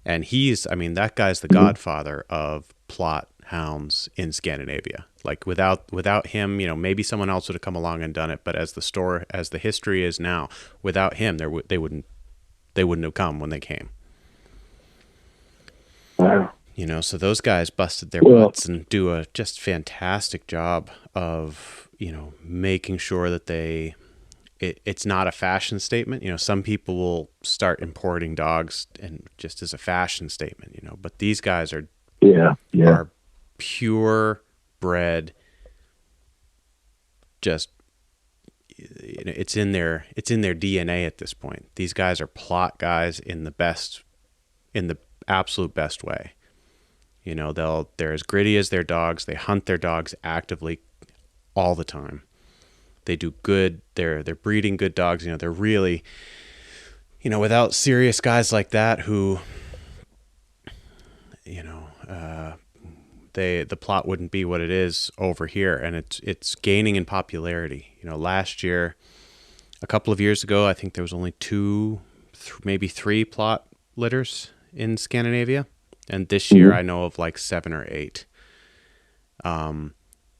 And that guy's the godfather of Plott hounds in Scandinavia. Like without him, maybe someone else would have come along and done it. But as the history is now, without him, they wouldn't have come when they came. Wow. So those guys busted their butts and do a just fantastic job of, making sure that it's not a fashion statement. Some people will start importing dogs and just as a fashion statement, but these guys are pure bred. Just, it's in their DNA at this point. These guys are Plott guys in the absolute best way. They're as gritty as their dogs. They hunt their dogs actively all the time. They do good. They're breeding good dogs. They're really, without serious guys like that who, the Plott wouldn't be what it is over here, and it's gaining in popularity. Last year, a couple of years ago, I think there was only maybe three Plott litters in Scandinavia. And this year I know of like 7 or 8.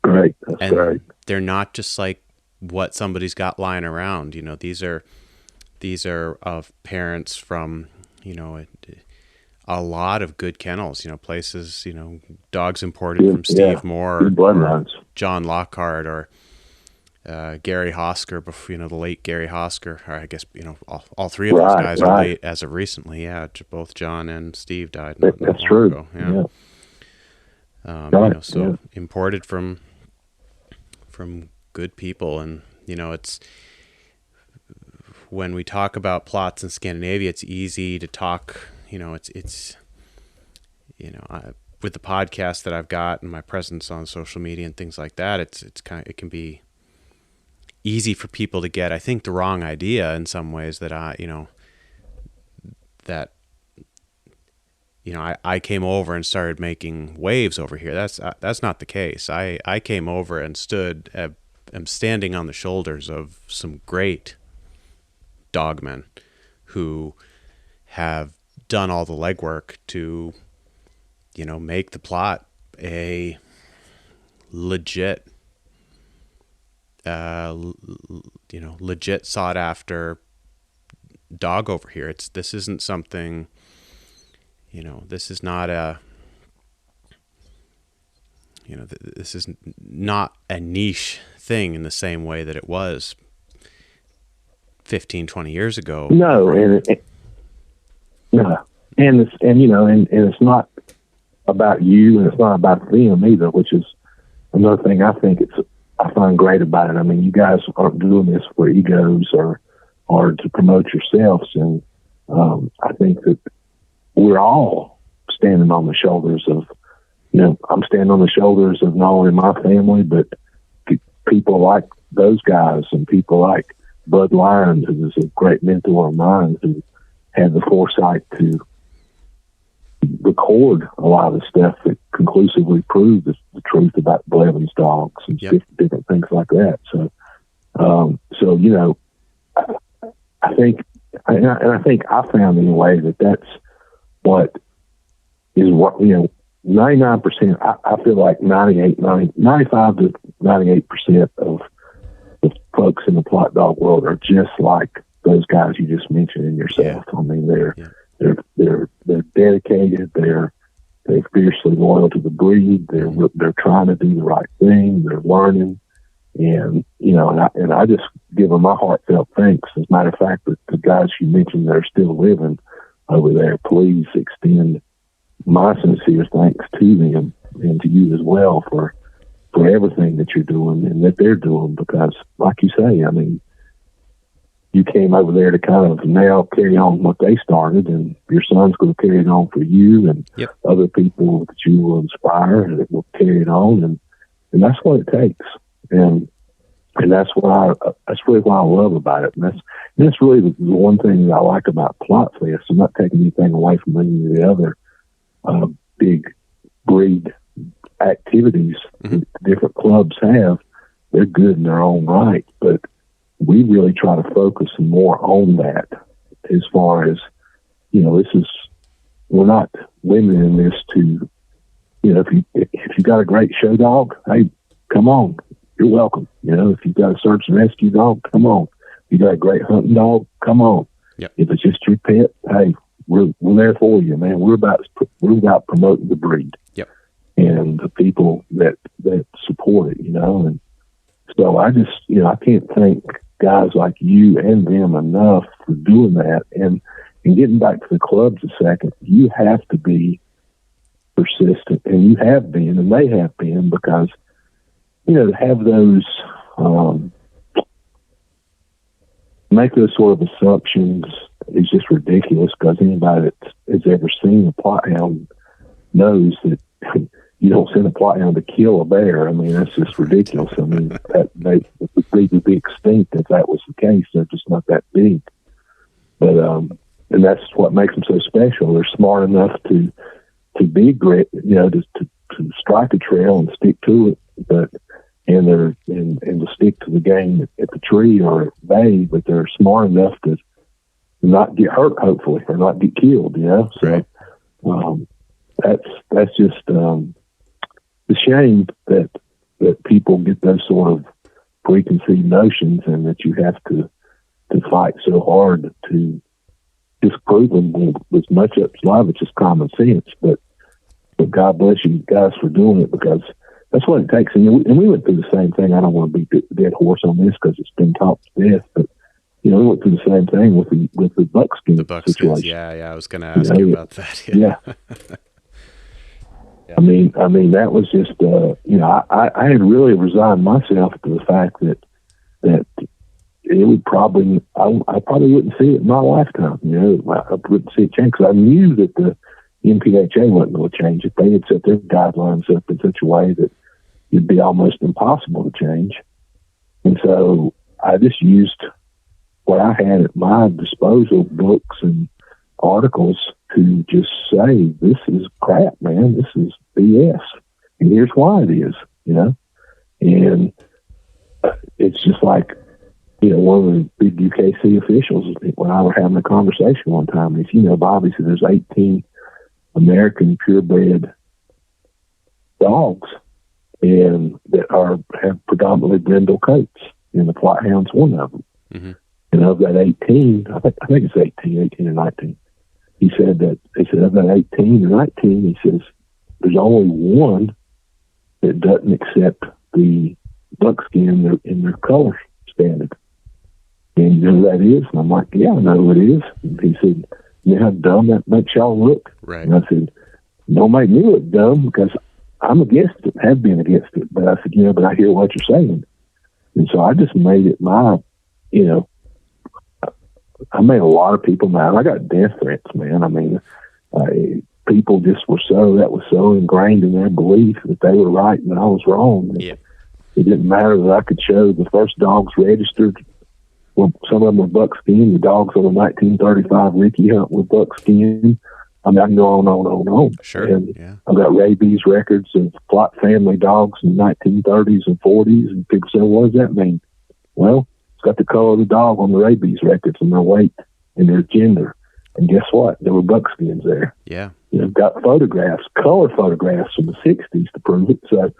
Great. That's and great. They're not just like what somebody's got lying around. These are of parents from, a lot of good kennels, places, dogs imported from Steve Moore or John Lockhart or Gary Hosker, before, the late Gary Hosker, or I guess, all three of those guys are late as of recently. Yeah, both John and Steve died. That's true. Ago. Yeah. Imported from from good people. And, it's, when we talk about Plotts in Scandinavia, it's easy to talk, it's with the podcast that I've got and my presence on social media and things like that, it can be easy for people to get, I think, the wrong idea in some ways that I came over and started making waves over here. That's not the case. I came over and am standing on the shoulders of some great dogmen who have done all the legwork to, make the Plott a legit, legit sought after dog over here. This isn't something, this is not this is not a niche thing in the same way that it was 15, 20 years ago. No, and it's not about you, and it's not about them either, which is another thing I find great about it. I mean, you guys aren't doing this for egos or to promote yourselves, and I think that we're all standing on the shoulders of, I'm standing on the shoulders of not only my family, but people like those guys and people like Bud Lyons, who was a great mentor of mine, who had the foresight to record a lot of the stuff that conclusively proved the truth about Blevins dogs and different things like that. So, I think, and I think I found in a way that's what is what, 99%, I feel like 95 to 98% of the folks in the Plott dog world are just like those guys you just mentioned in yourself. Yeah. I mean, they're dedicated. They're fiercely loyal to the breed. They're trying to do the right thing. They're learning, and and I just give them my heartfelt thanks. As a matter of fact, the guys you mentioned that are still living over there, please extend my sincere thanks to them and to you as well for everything that you're doing and that they're doing, because like you say, I mean, you came over there to kind of now carry on what they started, and your son's going to carry it on for you and other people that you will inspire, and it will carry it on, and that's what it takes, and that's really what I love about it, and that's really the one thing that I like about Plott Fest. I'm not taking anything away from any of the other big breed activities that different clubs have. They're good in their own right, but we really try to focus more on that as far as, we're not limiting this to, if you got a great show dog, hey, come on, you're welcome. If you've got a search and rescue dog, come on. If you got a great hunting dog, come on. Yep. If it's just your pet, hey, we're there for you, man. We're about promoting the breed. Yep. And the people that support it, and so I just, I can't thank guys like you and them enough for doing that. And getting back to the clubs a second, you have to be persistent, and you have been, and they have been, because, to have those, make those sort of assumptions is just ridiculous, because anybody that has ever seen a Plott hound knows that you don't send a Plott hound to kill a bear. I mean, that's just ridiculous. I mean, they would be extinct if that was the case. They're just not that big. But and that's what makes them so special. They're smart enough to be great, to strike a trail and stick to it, and to stick to the game at the tree or bay. But they're smart enough to not get hurt, hopefully, or not get killed. So that's just the shame that people get those sort of preconceived notions, and that you have to fight so hard to disprove them. With much of it's just common sense, but God bless you guys for doing it, because that's what it takes. And we went through the same thing. I don't want to beat the dead horse on this because it's been talked to death, but we went through the same thing with the buckskin situation. Yeah, I was going to ask you about that. Yeah. that was just, I had really resigned myself to the fact that it would probably, I probably wouldn't see it in my lifetime. I wouldn't see it change because I knew that the MPHA wasn't going to change it. They had set their guidelines up in such a way that it'd be almost impossible to change. And so I just used what I had at my disposal, books and articles, to just say, this is crap, man. This is BS. And here's why it is, And it's just like, one of the big UKC officials, when I were having a conversation one time, he said, Bobby said, there's 18 American purebred dogs and that have predominantly brindle coats, and the Plott Hound's one of them. Mm-hmm. And of that 18, I think it's 18 or 19. He said of that 18 or 19, he says, there's only one that doesn't accept the buckskin in their color standard. And you know who that is? And I'm like, yeah, I know who it is. And he said, you know how dumb that makes y'all look? Right. And I said, don't make me look dumb because I'm against it, have been against it. But I said, but I hear what you're saying. And so I just made it my, I made a lot of people mad. I got death threats, man. People just that was so ingrained in their belief that they were right and I was wrong. Yeah. It didn't matter that I could show the first dogs registered. Well, some of them were buckskin. The dogs on the 1935 Ricky Hunt were buckskin. I can go on and on and on. Sure. And yeah. I've got rabies records of Plott family dogs in the 1930s and 40s. And people say, what does that mean? Well, it's got the color of the dog on the rabies records and their weight and their gender. And guess what? There were buckskins there. Yeah. Got photographs, color photographs from the 60s to prove it. So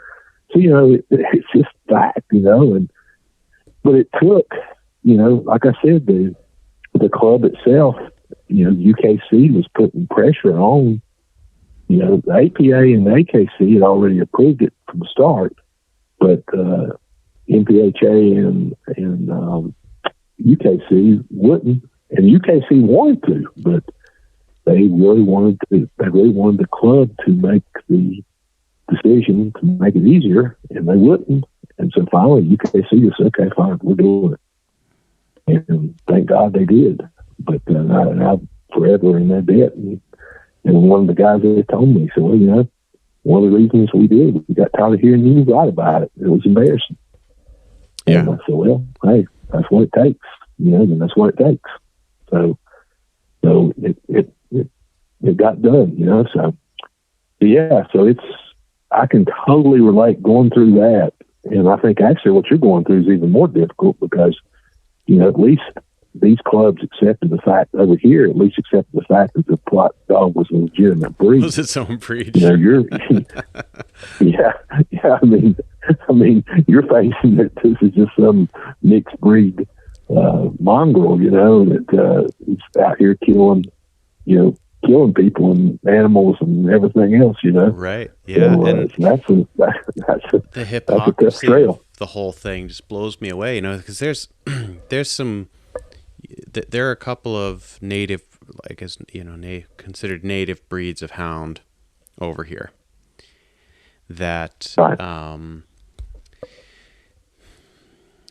it's just fact, but it took, like I said, the club itself, UKC was putting pressure on, the APA and the AKC had already approved it from the start, but MPHA and UKC wouldn't, and UKC wanted to, but they really wanted the club to make the decision to make it easier, and they wouldn't. And so finally, UKC just said, okay, fine, we're doing it. And thank God they did. But I'm forever in that debt. And one of the guys that told me, said, well, one of the reasons we did, we got tired of hearing you write about it. It was embarrassing. Yeah. And I said, well, hey, that's what it takes, and that's what it takes. So it got done, so yeah, so I can totally relate going through that. And I think actually what you're going through is even more difficult because, at least these clubs accepted the fact over here, at least accepted the fact that the Plott dog was a legitimate breed. Was its own breed. You're, yeah. I mean, you're facing that this is just some mixed breed mongrel, that is out here killing people and animals and everything else, Right. Yeah. So, and that's the hypocrisy tough trail. of the whole thing just blows me away, because there are a couple of native, considered native breeds of hound over here that, Right.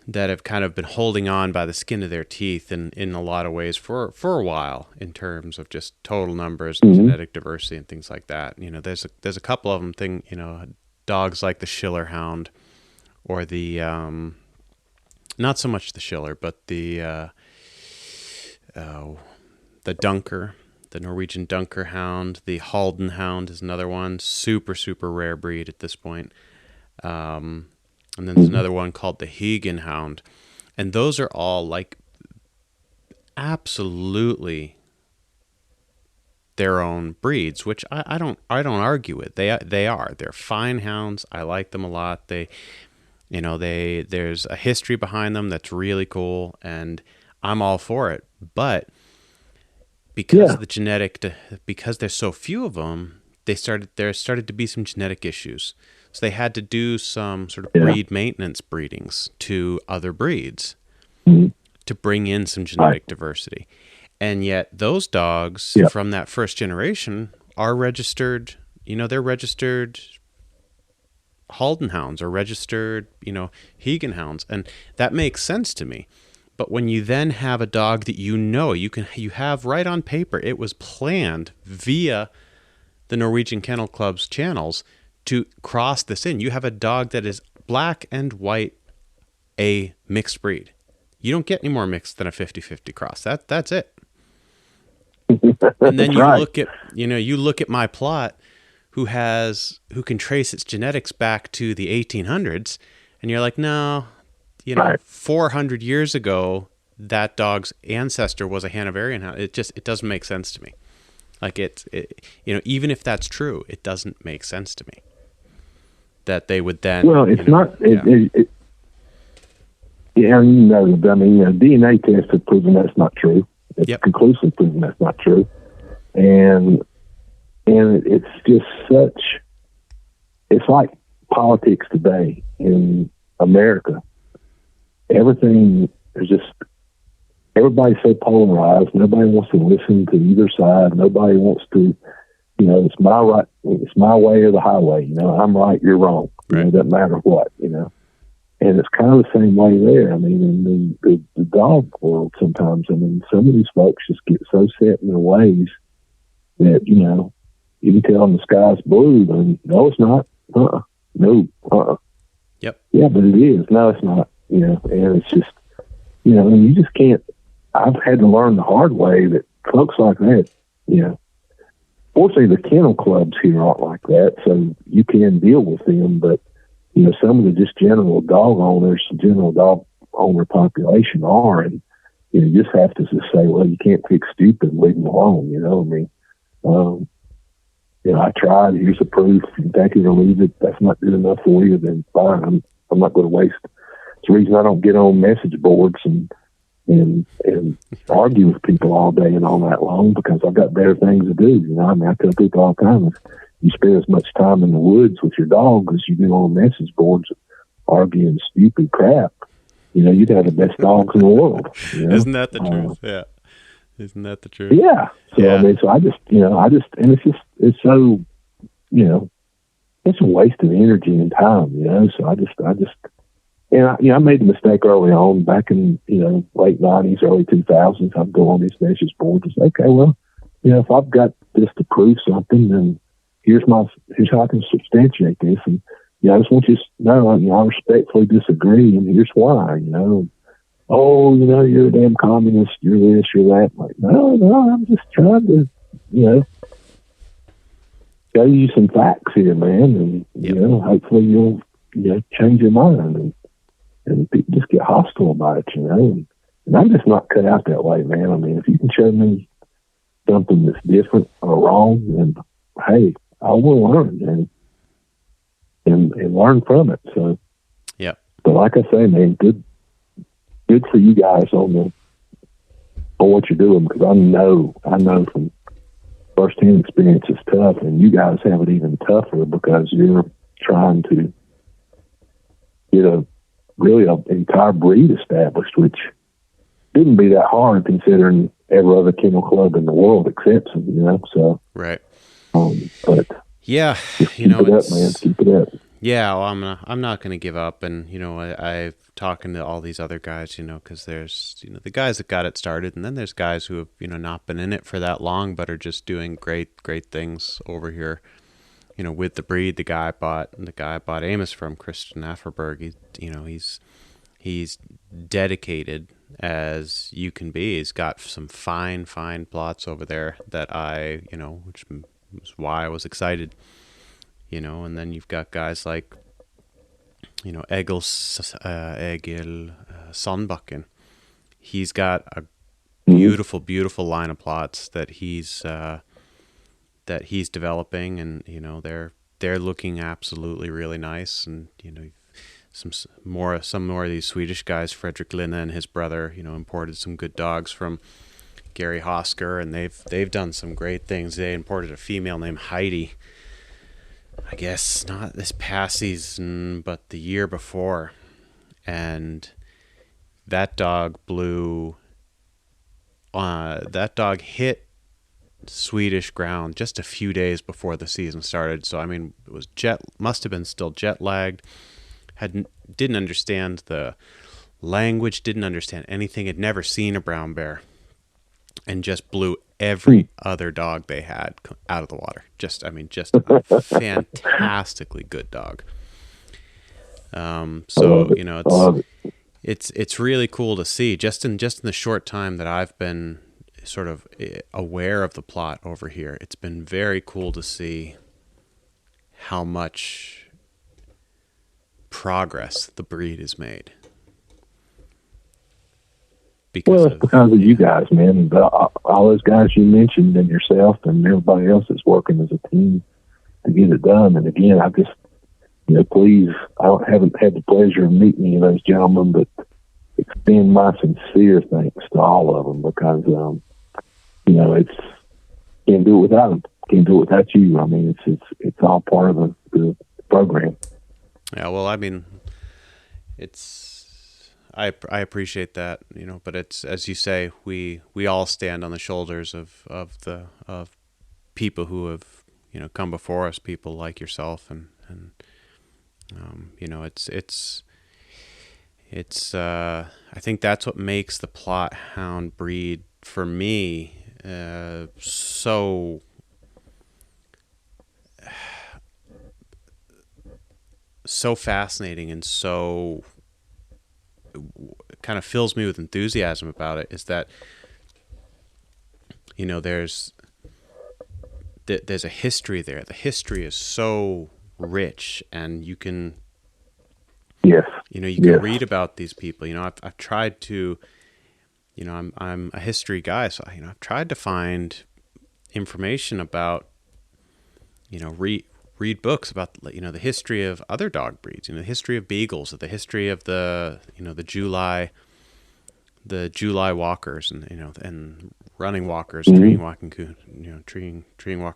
that have kind of been holding on by the skin of their teeth in a lot of ways for a while in terms of just total numbers and genetic diversity and things like that. There's a couple of them dogs like the Schiller Hound or the not so much the Schiller, but the Dunker, the Norwegian Dunker Hound. The Halden Hound is another one, super, super rare breed at this point. And then there's another one called the Hegan Hound. And those are all absolutely their own breeds, which I don't argue with. They are. They're fine hounds. I like them a lot. There's a history behind them that's really cool, and I'm all for it. But because because there's so few of them, there started to be some genetic issues. So they had to do some sort of breed maintenance breedings to other breeds to bring in some genetic diversity. And yet those dogs from that first generation are registered they're registered Halden hounds or registered, Hegan hounds, and that makes sense to me. But when you then have a dog that you have right on paper, it was planned via the Norwegian Kennel Club's channels to cross this in. You have a dog that is black and white, a mixed breed. You don't get any more mixed than a 50-50 cross. That's it. And then you look at my plot, who can trace its genetics back to the 1800s, and you're like, no, 400 years ago, that dog's ancestor was a Hanoverian hound. It doesn't make sense to me. Like even if that's true, it doesn't make sense to me that they would then. Well, it's not. Yeah, DNA tests have proven that's not true. It's conclusively proven that's not true, and it's just such. It's like politics today in America. Everything is just. Everybody's so polarized. Nobody wants to listen to either side. Nobody wants to. It's my right. It's my way or the highway. I'm right. You're wrong. Right. It doesn't matter what. And it's kind of the same way there. I mean, in the dog world, sometimes. I mean, some of these folks just get so set in their ways that you can tell them the sky's blue, and no, it's not. No. Yep. Yeah, but it is. No, it's not. And it's just, and you just can't. I've had to learn the hard way that folks like that, fortunately the kennel clubs here aren't like that, so you can deal with them, but, some of the just general dog owners, general dog owner population are, and, you just have to just say, well, you can't fix stupid, leave them alone, I tried, here's the proof, you take it or leave it, that's not good enough for you, then fine, I'm not going to waste. It's the reason I don't get on message boards and argue with people all day and all night long, because I've got better things to do. I tell people all the time, if you spend as much time in the woods with your dog as you do on message boards arguing stupid crap, you'd have the best dogs in the world. Isn't that the truth? Yeah. Isn't that the truth? Yeah. So, yeah. And it's so, it's a waste of energy and time, so I made the mistake early on, back in, late 90s, early 2000s. I'd go on these message boards and say, okay, well, if I've got this to prove something, then here's how I can substantiate this. And, I just want you to know, I respectfully disagree, and here's why, you're a damn communist, you're this, you're that. I'm like, no, I'm just trying to, show you some facts here, man, and, hopefully you'll, change your mind. And people just get hostile about it, and I'm just not cut out that way, man. I mean, if you can show me something that's different or wrong, then hey, I will learn and learn from it. So, yeah. But like I say, man, good for you guys on what you're doing, because I know from firsthand experience it's tough, and you guys have it even tougher because you're trying to get an entire breed established, which shouldn't be that hard considering every other kennel club in the world accepts them, so. Right. But yeah, keep it up, man. Keep it up. Yeah, well, I'm not going to give up. And, I've talking to all these other guys, because there's, the guys that got it started, and then there's guys who have, not been in it for that long, but are just doing great, great things over here. With the breed, the guy I bought Amos from, Christian Afferberg, he's dedicated as you can be. He's got some fine plots over there that which was why I was excited, and then you've got guys like, Egil Sandbakken. He's got a beautiful line of plots that he's developing, and they're looking absolutely really nice. And some more of these Swedish guys, Fredrik Linne and his brother, imported some good dogs from Gary Hosker, and they've done some great things. They imported a female named Heidi, I guess not this past season, but the year before, and that dog hit Swedish ground just a few days before the season started. So I mean, it was must have been still jet lagged. Didn't understand the language, didn't understand anything. Had never seen a brown bear, and just blew every other dog they had out of the water. Just a fantastically good dog. So you know, it's really cool to see just in the short time that I've been sort of aware of the plot over here. It's been very cool to see how much progress the breed has made. Because of you guys, man. All those guys you mentioned and yourself and everybody else that's working as a team to get it done. And again, I just, please, haven't had the pleasure of meeting any of those gentlemen, but extend my sincere thanks to all of them because, it's can't do it without them. Can't do it without you. I mean, it's all part of the program. Yeah, well, I mean, I appreciate that, but it's, as you say, we all stand on the shoulders of people who have, come before us, people like yourself, and it's I think that's what makes the Plott hound breed for me so fascinating, and so kind of fills me with enthusiasm about it, is that there's a history there. The history is so rich, and you can read about these people. I've tried to, I'm a history guy, so I've tried to find information about, read books about, the history of other dog breeds, the history of beagles, the history of the July walkers, and and running walkers, treeing walker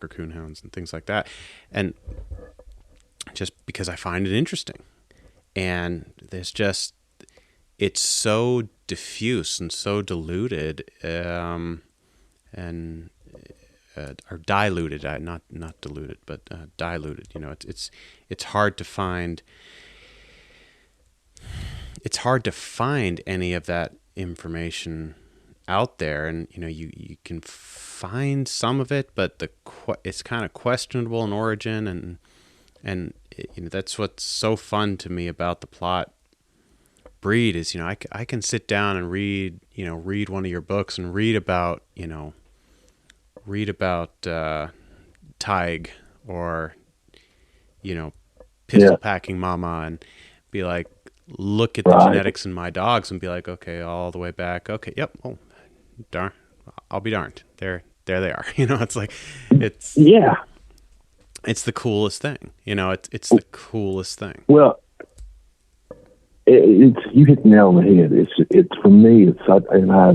coonhounds, and things like that, and just because I find it interesting. And it's so diffuse and so diluted, or diluted, not diluted, but diluted. It's hard to find. It's hard to find any of that information out there, and you can find some of it, but it's kind of questionable in origin, and that's what's so fun to me about the Plott breed is, I can sit down and read one of your books and read about Tige, or pistol packing mama, and be like, look at the genetics in my dogs, and be like, okay, all the way back, okay, yep, oh darn, I'll be darned, there they are. It's like, it's the coolest thing. It's the coolest thing. Well, it's you hit the nail on the head. It's for me. And I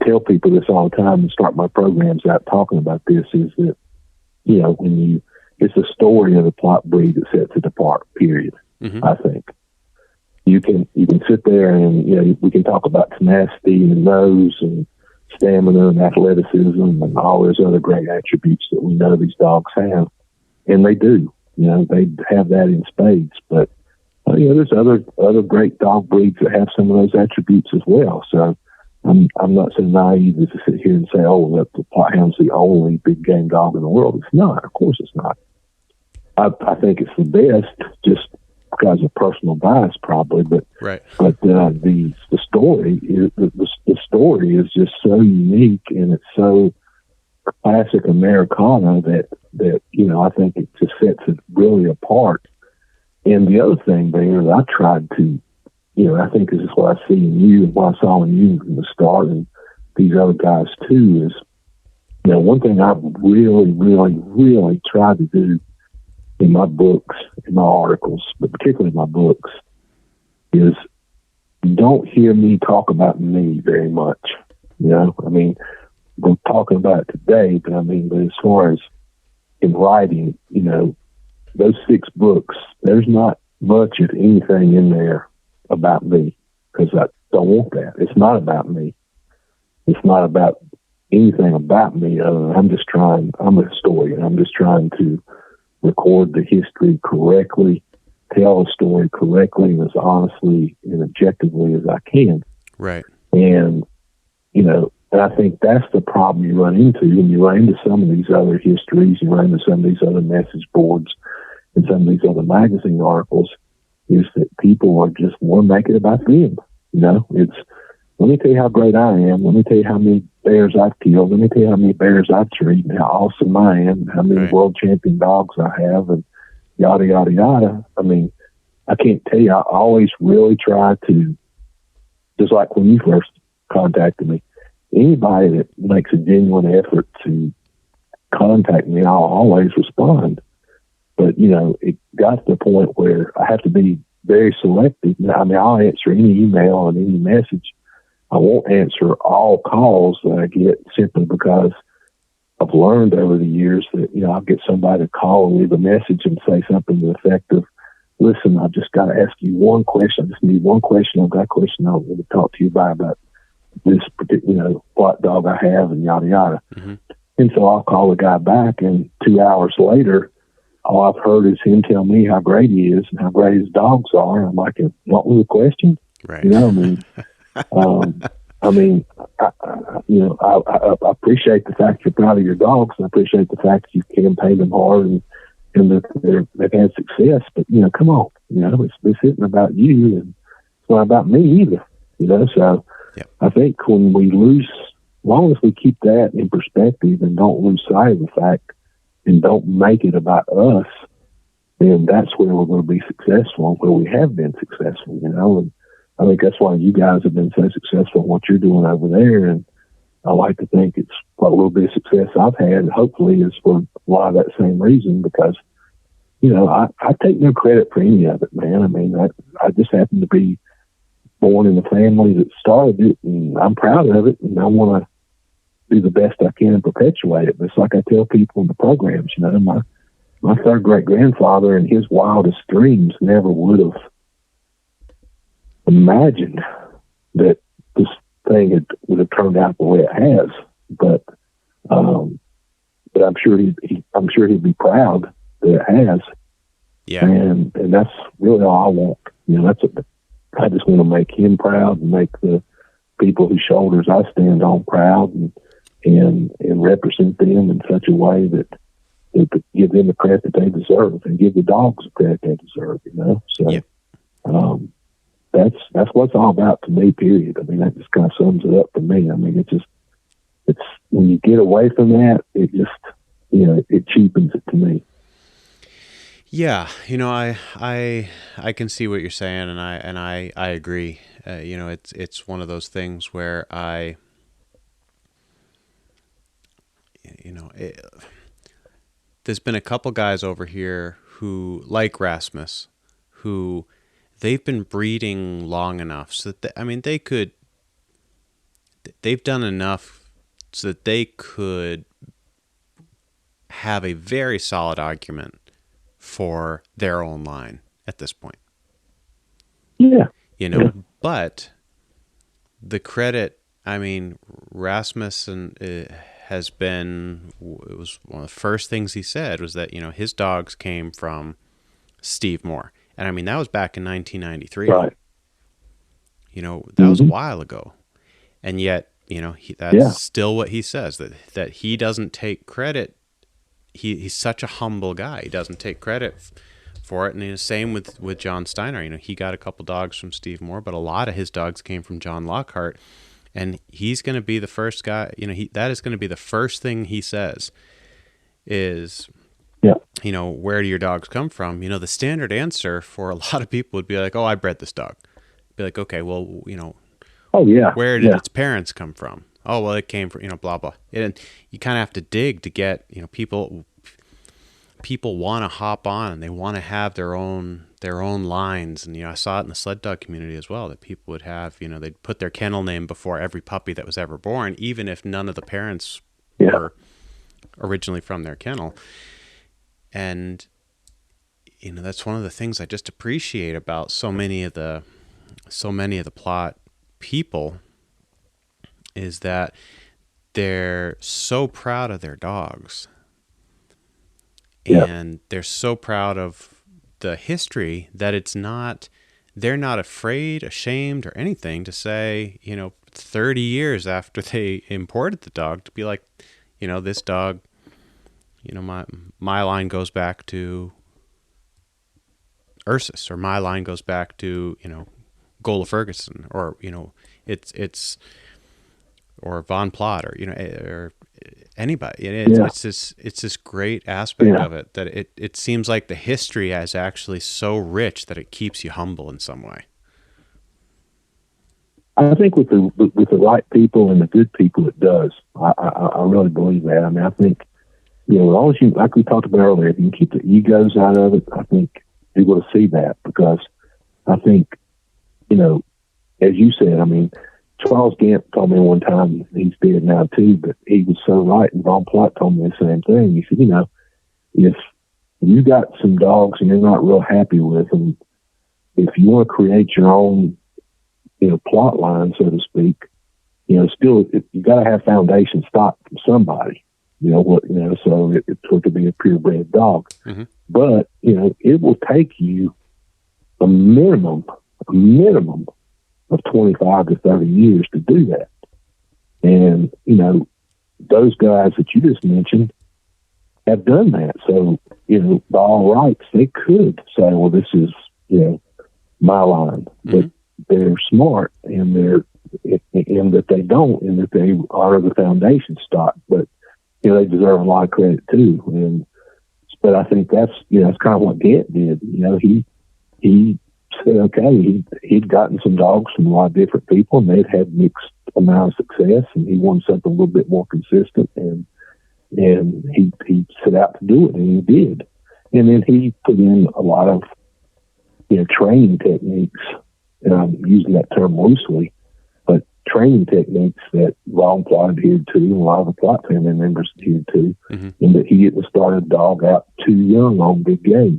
tell people this all the time and start my programs out talking about this. Is that it's the story of the Plott breed that sets it apart. Period. Mm-hmm. I think you can sit there and we can talk about tenacity and nose and stamina and athleticism and all those other great attributes that we know these dogs have, and they do. They have that in spades. But there's other great dog breeds that have some of those attributes as well. So I'm not so naive to sit here and say, oh, that the Plott hound's the only big game dog in the world. It's not. Of course, it's not. I think it's the best, just because of personal bias, probably. But right. But the story is the story is just so unique, and it's so classic Americana that I think it just sets it really apart. And the other thing there that I tried to, I think this is what I see in you and what I saw in you from the start, and these other guys too, is one thing I've really, really, really tried to do in my books, in my articles, but particularly my books, is don't hear me talk about me very much. I mean, we're talking about it today, but as far as in writing, those 6 books, there's not much of anything in there about me, because I don't want that. It's not about me. It's not about anything about me. I'm a historian. I'm just trying to record the history correctly, tell a story correctly and as honestly and objectively as I can. Right. And, and I think that's the problem you run into when you run into some of these other histories, you run into some of these other message boards and some of these other magazine articles, is that people are just want to make it about them. It's, let me tell you how great I am. Let me tell you how many bears I've killed. Let me tell you how many bears I've treated and how awesome I am, and how many Right. world champion dogs I have, and yada, yada, yada. I mean, I can't tell you, I always really try to, just like when you first contacted me, anybody that makes a genuine effort to contact me, I'll always respond. But, it got to the point where I have to be very selective. I mean, I'll answer any email and any message. I won't answer all calls that I get simply because I've learned over the years that, I'll get somebody to call and leave a message and say something to the effect of, listen, I've just got to ask you one question. I just need one question. I've got a question I want to talk to you about this particular, what dog I have and yada, yada. Mm-hmm. And so I'll call the guy back, and 2 hours later, all I've heard is him tell me how great he is and how great his dogs are. I'm like, what was the question? Right. I mean, I appreciate the fact you're proud of your dogs, and I appreciate the fact that you campaigned them hard and that they've had success. But come on, this isn't about you, and it's not about me either. So yep. I think when we lose, as long as we keep that in perspective and don't lose sight of the fact and don't make it about us, then that's where we're going to be successful, where we have been successful. And I think that's why you guys have been so successful in what you're doing over there. And I like to think it's what little bit of success I've had, hopefully, is for a lot of that same reason, because, I take no credit for any of it, man. I mean, I just happen to be born in the family that started it, and I'm proud of it, and I want to do the best I can and perpetuate it. But it's like I tell people in the programs, my third great grandfather in his wildest dreams never would have imagined that this thing would have turned out the way it has. But I'm sure he'd be proud that it has. Yeah. And that's really all I want. I just want to make him proud and make the people whose shoulders I stand on proud, and represent them in such a way that give them the credit that they deserve and give the dogs the credit they deserve. So yep. That's what it's all about to me, period. I mean, that just kind of sums it up for me. I mean, it's when you get away from that, it just, it cheapens it to me. Yeah. I can see what you're saying, and I agree. It's one of those things where there's been a couple guys over here who, like Rasmus, who they've been breeding long enough so that they've done enough so that they could have a very solid argument for their own line at this point. Yeah. But the credit, Rasmussen has been, it was one of the first things he said was that, his dogs came from Steve Moore. And that was back in 1993. Right. That was a while ago. And yet, that's still what he says, that he doesn't take credit. He's such a humble guy. He doesn't take credit for it. And the same with John Steiner. He got a couple dogs from Steve Moore, but a lot of his dogs came from John Lockhart. And he's going to be the first guy, that is going to be the first thing he says is, where do your dogs come from? The standard answer for a lot of people would be like, oh, I bred this dog. Be like, okay, well, oh yeah, where did its parents come from? Oh, well, it came from, blah, blah. And you kind of have to dig to get, people want to hop on and they want to have their own lines. And, I saw it in the sled dog community as well, that people would have, they'd put their kennel name before every puppy that was ever born, even if none of the parents were originally from their kennel. And, that's one of the things I just appreciate about so many of the plot people is that they're so proud of their dogs. Yeah. And they're so proud of the history that they're not afraid, ashamed, or anything to say, 30 years after they imported the dog, to be like, this dog, my line goes back to Ursus, or my line goes back to, Gola Ferguson, or, it's or Von Plott, or, or anybody. It's this great aspect of it, that it seems like the history is actually so rich that it keeps you humble in some way. I think with the right people and the good people, it does. I really believe that. I mean, I think, as long as you, like we talked about earlier, if you can keep the egos out of it, I think people will see that, because I think, as you said, I mean, Charles Gant told me one time, he's dead now too, but he was so right, and Von Plott told me the same thing. He said, if you got some dogs and you're not real happy with them, if you want to create your own, plot line, so to speak, still, you got to have foundation stock from somebody, so it could be a purebred dog. Mm-hmm. But, it will take you a minimum of 25 to 30 years to do that. And, those guys that you just mentioned have done that. So, by all rights, they could say, well, this is, my line. Mm-hmm. But they're smart, and that they don't, and that they are the foundation stock. But, they deserve a lot of credit too. But I think that's kind of what Gant did. He said, okay, he'd gotten some dogs from a lot of different people, and they'd had mixed amount of success, and he wanted something a little bit more consistent, and he set out to do it, and he did. And then he put in a lot of, training techniques, and I'm using that term loosely, but training techniques that Von Plott adhered to, and a lot of the Plott family members adhered to, mm-hmm. and that he didn't start a dog out too young on big game,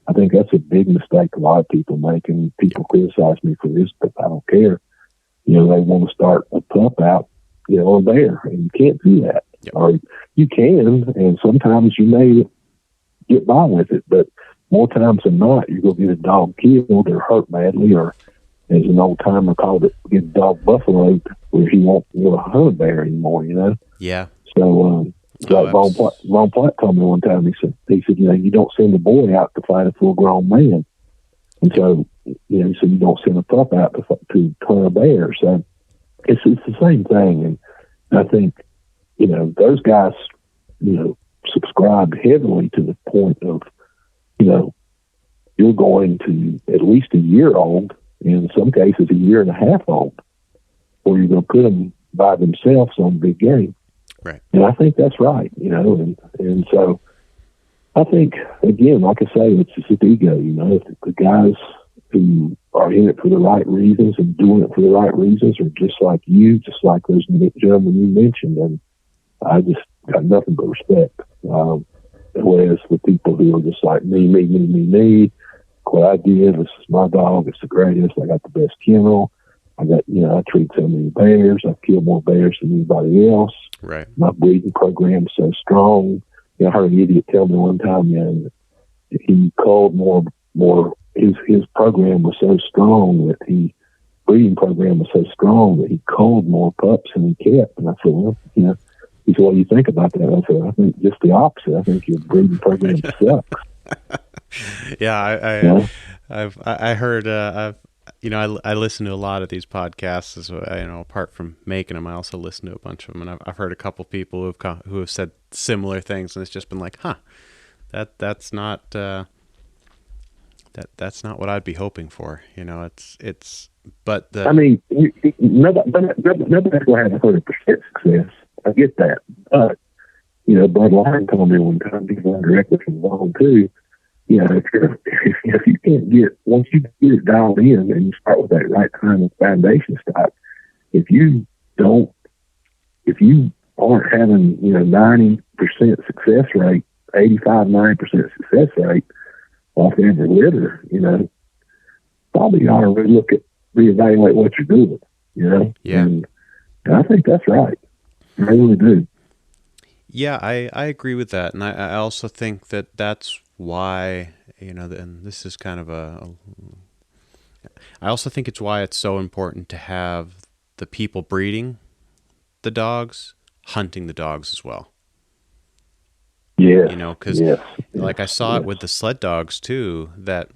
I think that's a big mistake a lot of people make, and people criticize me for this, but I don't care. They want to start a pup out, a bear, and you can't do that. Yep. Or you can, and sometimes you may get by with it, but more times than not, you're going to get a dog killed or hurt badly, or as an old timer called it, get a dog buffaloed, where he won't hunt a bear anymore, Yeah. So, like Von Plott told me one time, he said, you don't send a boy out to fight a full-grown man. And so, so you don't send a pup out to hunt a bear. So it's the same thing. And I think, those guys, subscribe heavily to the point of, you're going to at least a year old, in some cases a year and a half old, or you're going to put them by themselves on big game. Right. And I think that's right, and so I think, again, like I say, it's just an ego, if the guys who are in it for the right reasons and doing it for the right reasons are just like you, just like those gentlemen you mentioned, and I just got nothing but respect. Whereas the people who are just like me, what I did, this is my dog, it's the greatest, I got the best kennel, I treat so many bears, I've killed more bears than anybody else. Right. My breeding program is so strong. I heard an idiot tell me one time, he called more. His program was so strong that breeding program was so strong that he culled more pups than he kept. And I said, well, he said, what do you think about that? I said, I think just the opposite. I think your breeding program sucks. Yeah, I heard. I listen to a lot of these podcasts. So, apart from making them, I also listen to a bunch of them, and I've heard a couple people who have said similar things, and it's just been like, that's not that's not what I'd be hoping for. But I mean, nobody's going to have 100% success. I get that, but Bud Lyon told me one time, he's one directly from Vaughn too. If you can't once you get it dialed in and you start with that right kind of foundation stock, if you aren't having, 90% success rate, 85-90% success rate off every litter, probably ought to reevaluate what you're doing, Yeah. And I think that's right. I really do. Yeah, I agree with that. And I also think that that's why, and this is kind of I also think it's why it's so important to have the people breeding the dogs hunting the dogs as well. Yes, Because yes, like I saw yes. it with the sled dogs too, that,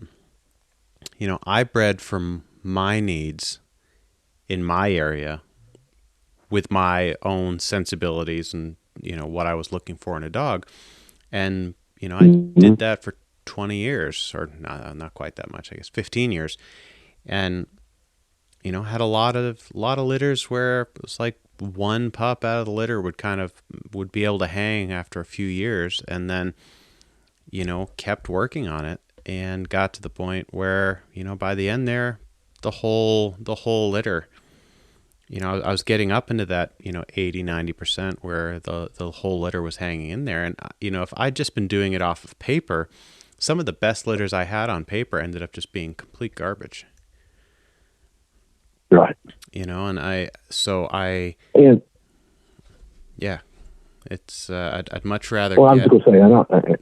I bred from my needs in my area with my own sensibilities and, what I was looking for in a dog. And, I Mm-hmm. did that for 20 years, or not quite that much, I guess, 15 years. And, had a lot of litters where it was like one pup out of the litter would be able to hang after a few years, and then, kept working on it and got to the point where, by the end there, the whole litter, I was getting up into that, 80-90% where the whole litter was hanging in there. And, if I'd just been doing it off of paper, some of the best litters I had on paper ended up just being complete garbage, Right. and And yeah, I'd much rather well, I was get, going to say,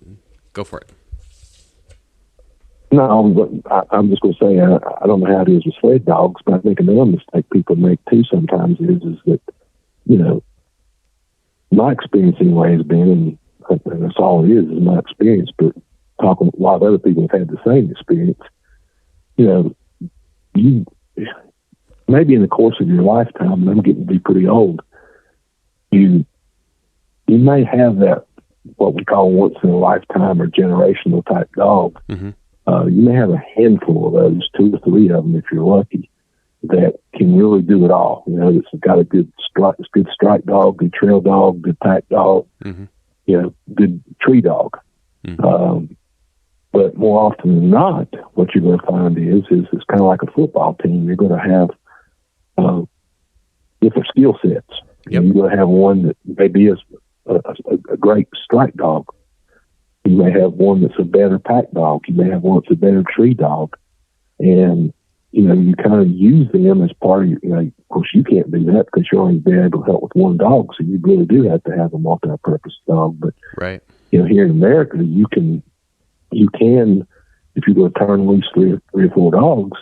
go for it. no, but I'm just going to say, I don't know how it is with sled dogs, but I think another mistake people make too sometimes is that, my experience anyway has been, and that's all it is my experience, but talking a lot of other people have had the same experience, you maybe in the course of your lifetime, and I'm getting to be pretty old, you may have that, what we call once in a lifetime or generational type dog. Mm-hmm. You may have a handful of those, 2 or 3 of them if you're lucky, that can really do it all. It's got a good strike dog, good trail dog, good pack dog, Mm-hmm. Good tree dog. Mm-hmm. But more often than not, what you're going to find is it's kind of like a football team. You're going to have different skill sets. Yep. You're going to have one that maybe is a great strike dog. You may have one that's a better pack dog. You may have one that's a better tree dog. And, you kind of use them as part of your, of course, you can't do that because you're only been able to help with one dog. So you really do have to have a multi-purpose dog. But, Right. Here in America, you can, if you go turn loose three or four dogs,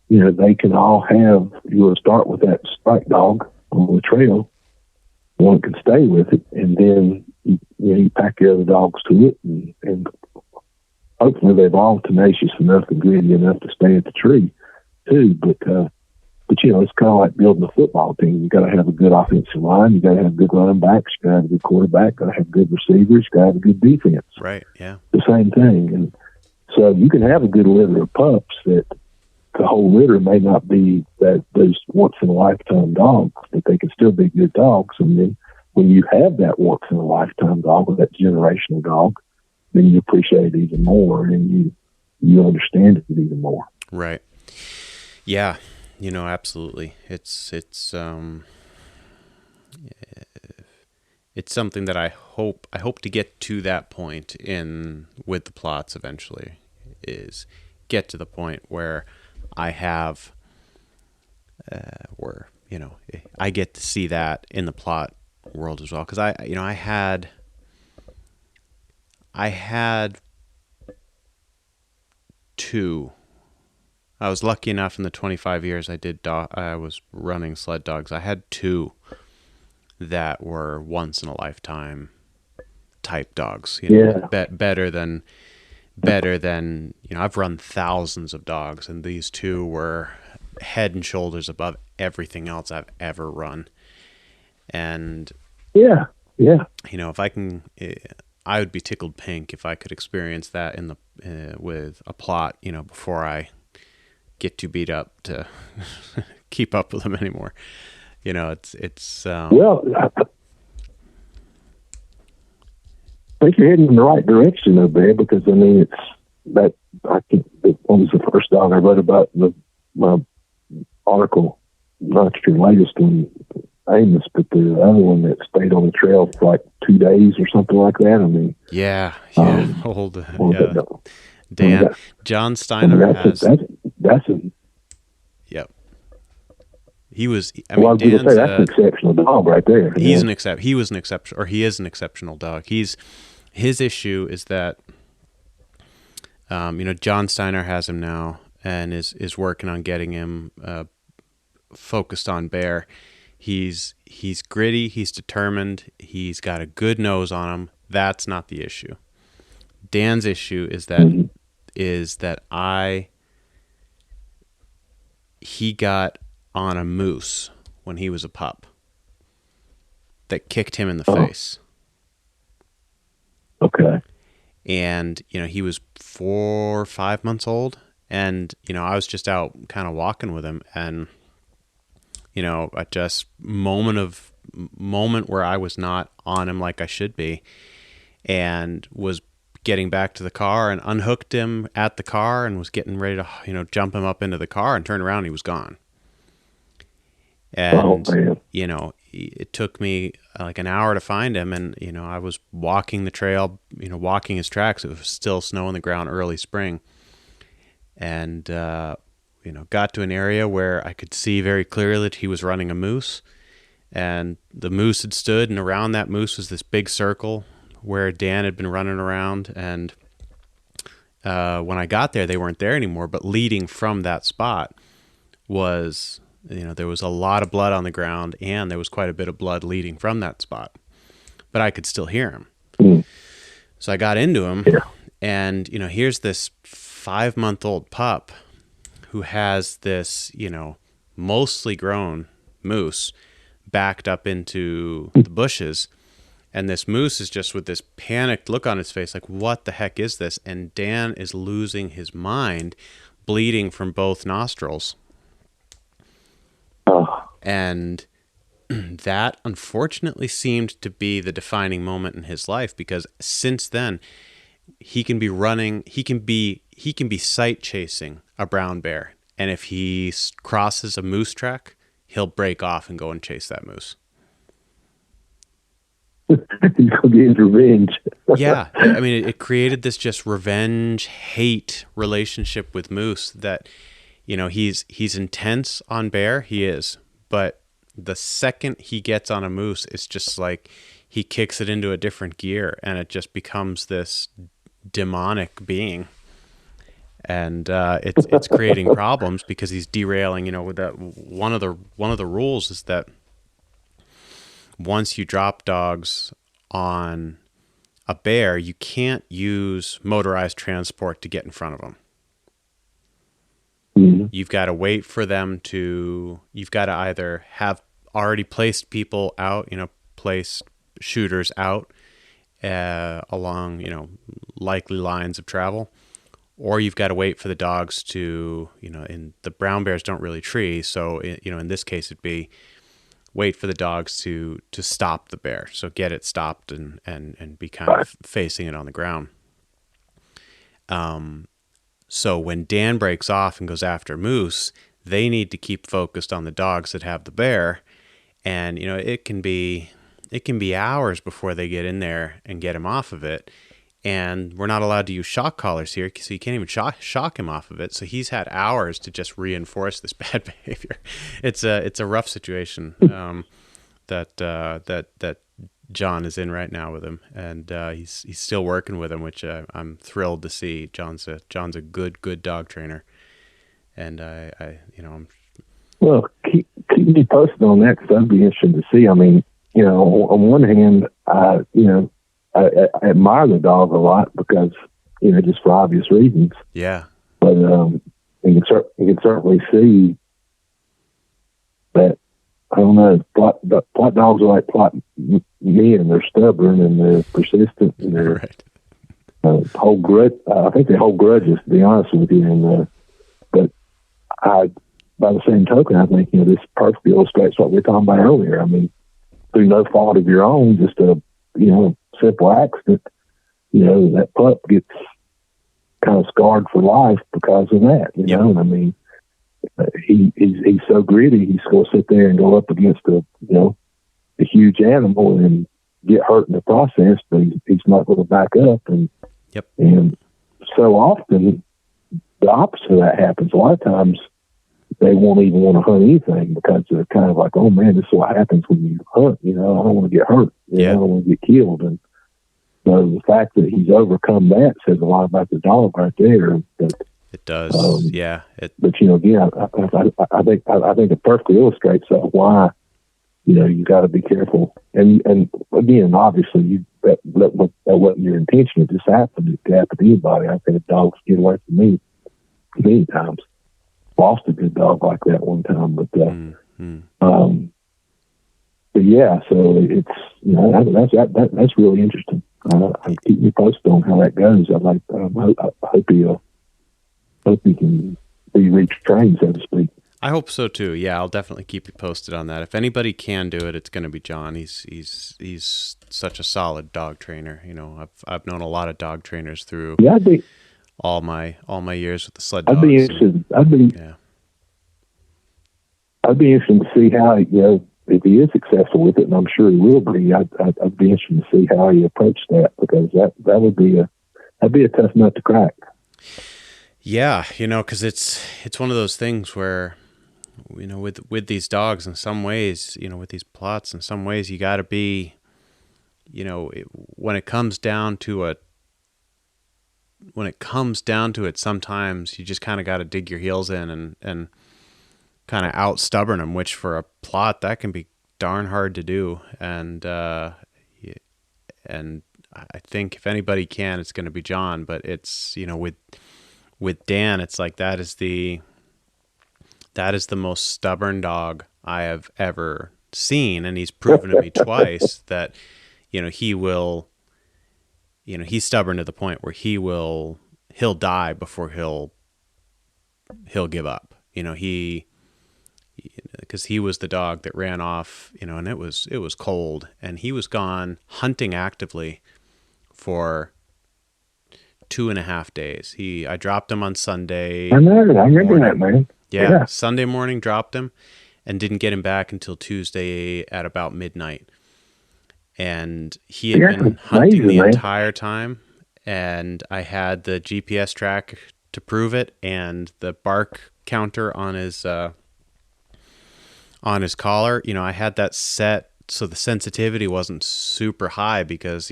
they can all have, you will start with that strike dog on the trail. One can stay with it, and then you pack the other dogs to it, and hopefully they've all tenacious enough and gritty enough to stay at the tree too. But it's kind of like building a football team. You got to have a good offensive line. You got to have good running backs. You got to have a good quarterback. Got to have good receivers. You got to have a good defense. Right. Yeah. The same thing. And so you can have a good litter of pups that the whole litter may not be those once in a lifetime dogs, but they can still be good dogs. And then when you have that once in a lifetime dog or that generational dog, then you appreciate it even more, and you understand it even more. Right. Yeah. Absolutely. It's something that I hope to get to that point with the Plotts eventually, is get to the point where I have, where, I get to see that in the Plott world as well. Cause I had 2. I was lucky enough in the 25 years I was running sled dogs. I had 2 that were once in a lifetime type dogs. Better than I've run thousands of dogs, and these 2 were head and shoulders above everything else I've ever run. And yeah, if I can, I would be tickled pink if I could experience that with a Plott, before I get too beat up to keep up with them anymore. It's well, I think you're heading in the right direction over there, because it's that, I think that was the first dog I read about in my article, not your latest one, Amos, but the other one that stayed on the trail for like 2 days or something like that. Yeah. John Steiner has. That's a. Yep. He was. I Well, I mean, was going to Dan's. say that's an exceptional dog right there. He was an exception, or he is an exceptional dog. His issue is that, John Steiner has him now and is working on getting him focused on bear. He's gritty. He's determined. He's got a good nose on him. That's not the issue. Dan's issue is that he got on a moose when he was a pup that kicked him in the face. Okay. And, he was 4 or 5 months old. And, I was just out kind of walking with him. And, at just moment where I was not on him like I should be, and was getting back to the car and unhooked him at the car and was getting ready to, jump him up into the car, and turned around and he was gone. And, it took me like an hour to find him. And, I was walking the trail, walking his tracks. It was still snow on the ground, early spring. And, got to an area where I could see very clearly that he was running a moose. And the moose had stood, and around that moose was this big circle where Dan had been running around. And when I got there, they weren't there anymore. But leading from that spot was... there was a lot of blood on the ground, and there was quite a bit of blood leading from that spot, but I could still hear him. Mm. So I got into him, and, here's this 5-month-old pup who has this, mostly grown moose backed up into the bushes. And this moose is just with this panicked look on his face, like, what the heck is this? And Dan is losing his mind, bleeding from both nostrils. And that unfortunately seemed to be the defining moment in his life, because since then he can be sight chasing a brown bear, and if he crosses a moose track, he'll break off and go and chase that moose. He's gonna get his revenge. Yeah, I mean, it created this just revenge hate relationship with moose that, he's intense on bear, he is. But the second he gets on a moose, it's just like he kicks it into a different gear, and it just becomes this demonic being. And it's creating problems because he's derailing. With that, one of the rules is that once you drop dogs on a bear, you can't use motorized transport to get in front of them. You've got to wait for them to, you've got to either have already placed people out, place shooters out along, likely lines of travel, or you've got to wait for the dogs to, and the brown bears don't really tree. So, in this case, it'd be wait for the dogs to stop the bear. So get it stopped and be kind of facing it on the ground. So when Dan breaks off and goes after moose, they need to keep focused on the dogs that have the bear. And, it can be hours before they get in there and get him off of it. And we're not allowed to use shock collars here, so you can't even shock him off of it. So he's had hours to just reinforce this bad behavior. It's a rough situation that John is in right now with him, and he's still working with him, which I'm thrilled to see. John's a good dog trainer, and I'm well, keep me posted on that, because that'd be interesting to see. I mean, on one hand, I admire the dog a lot because just for obvious reasons. Yeah. But you can certainly see that. I don't know. Plot dogs are like plot men. They're stubborn and they're persistent and they're hold grudge. I think they hold grudges, to be honest with you. And but by the same token, I think this perfectly illustrates what we were talking about earlier. I mean, through no fault of your own, just a simple accident. That pup gets kind of scarred for life because of that. And I mean. He's so gritty. He's going to sit there and go up against a huge animal and get hurt in the process, but he's not going to back up. And so often the opposite of that happens. A lot of times they won't even want to hunt anything because they're kind of like, oh man, this is what happens when you hunt. I don't want to get hurt. I don't want to get killed. And so the fact that he's overcome that says a lot about the dog right there. But, it does. But again, I think it perfectly illustrates why you got to be careful. And again, obviously, that wasn't your intention. It just happened. It could happen to anybody. I've had dogs get away from me many times. Lost a good dog like that one time, but yeah. So it's that's really interesting. I'm keeping you posted on how that goes. I hope he can be retrained, so to speak. I hope so too. Yeah, I'll definitely keep you posted on that. If anybody can do it, it's going to be John. He's such a solid dog trainer. I've known a lot of dog trainers through all my years with the sled dogs. I'd be interested to see how if he is successful with it, and I'm sure he will be. I'd be interested to see how he approached that, because that'd be a tough nut to crack. Yeah, because it's one of those things where, with these dogs, in some ways, with these Plotts, in some ways, you got to be, when it comes down to it, sometimes you just kind of got to dig your heels in and kind of out stubborn them, which for a Plott, that can be darn hard to do. And I think if anybody can, it's going to be John. But it's, with Dan, it's like that is the most stubborn dog I have ever seen, and he's proven to me twice that he will, he's stubborn to the point where he'll die before he'll give up. Because he was the dog that ran off, and it was cold, and he was gone hunting actively for 2.5 days. I dropped him on Sunday. I remember that, man. Yeah, Sunday morning dropped him and didn't get him back until Tuesday at about midnight. And he had been hunting the entire time, and I had the GPS track to prove it, and the bark counter on his collar. I had that set so the sensitivity wasn't super high, because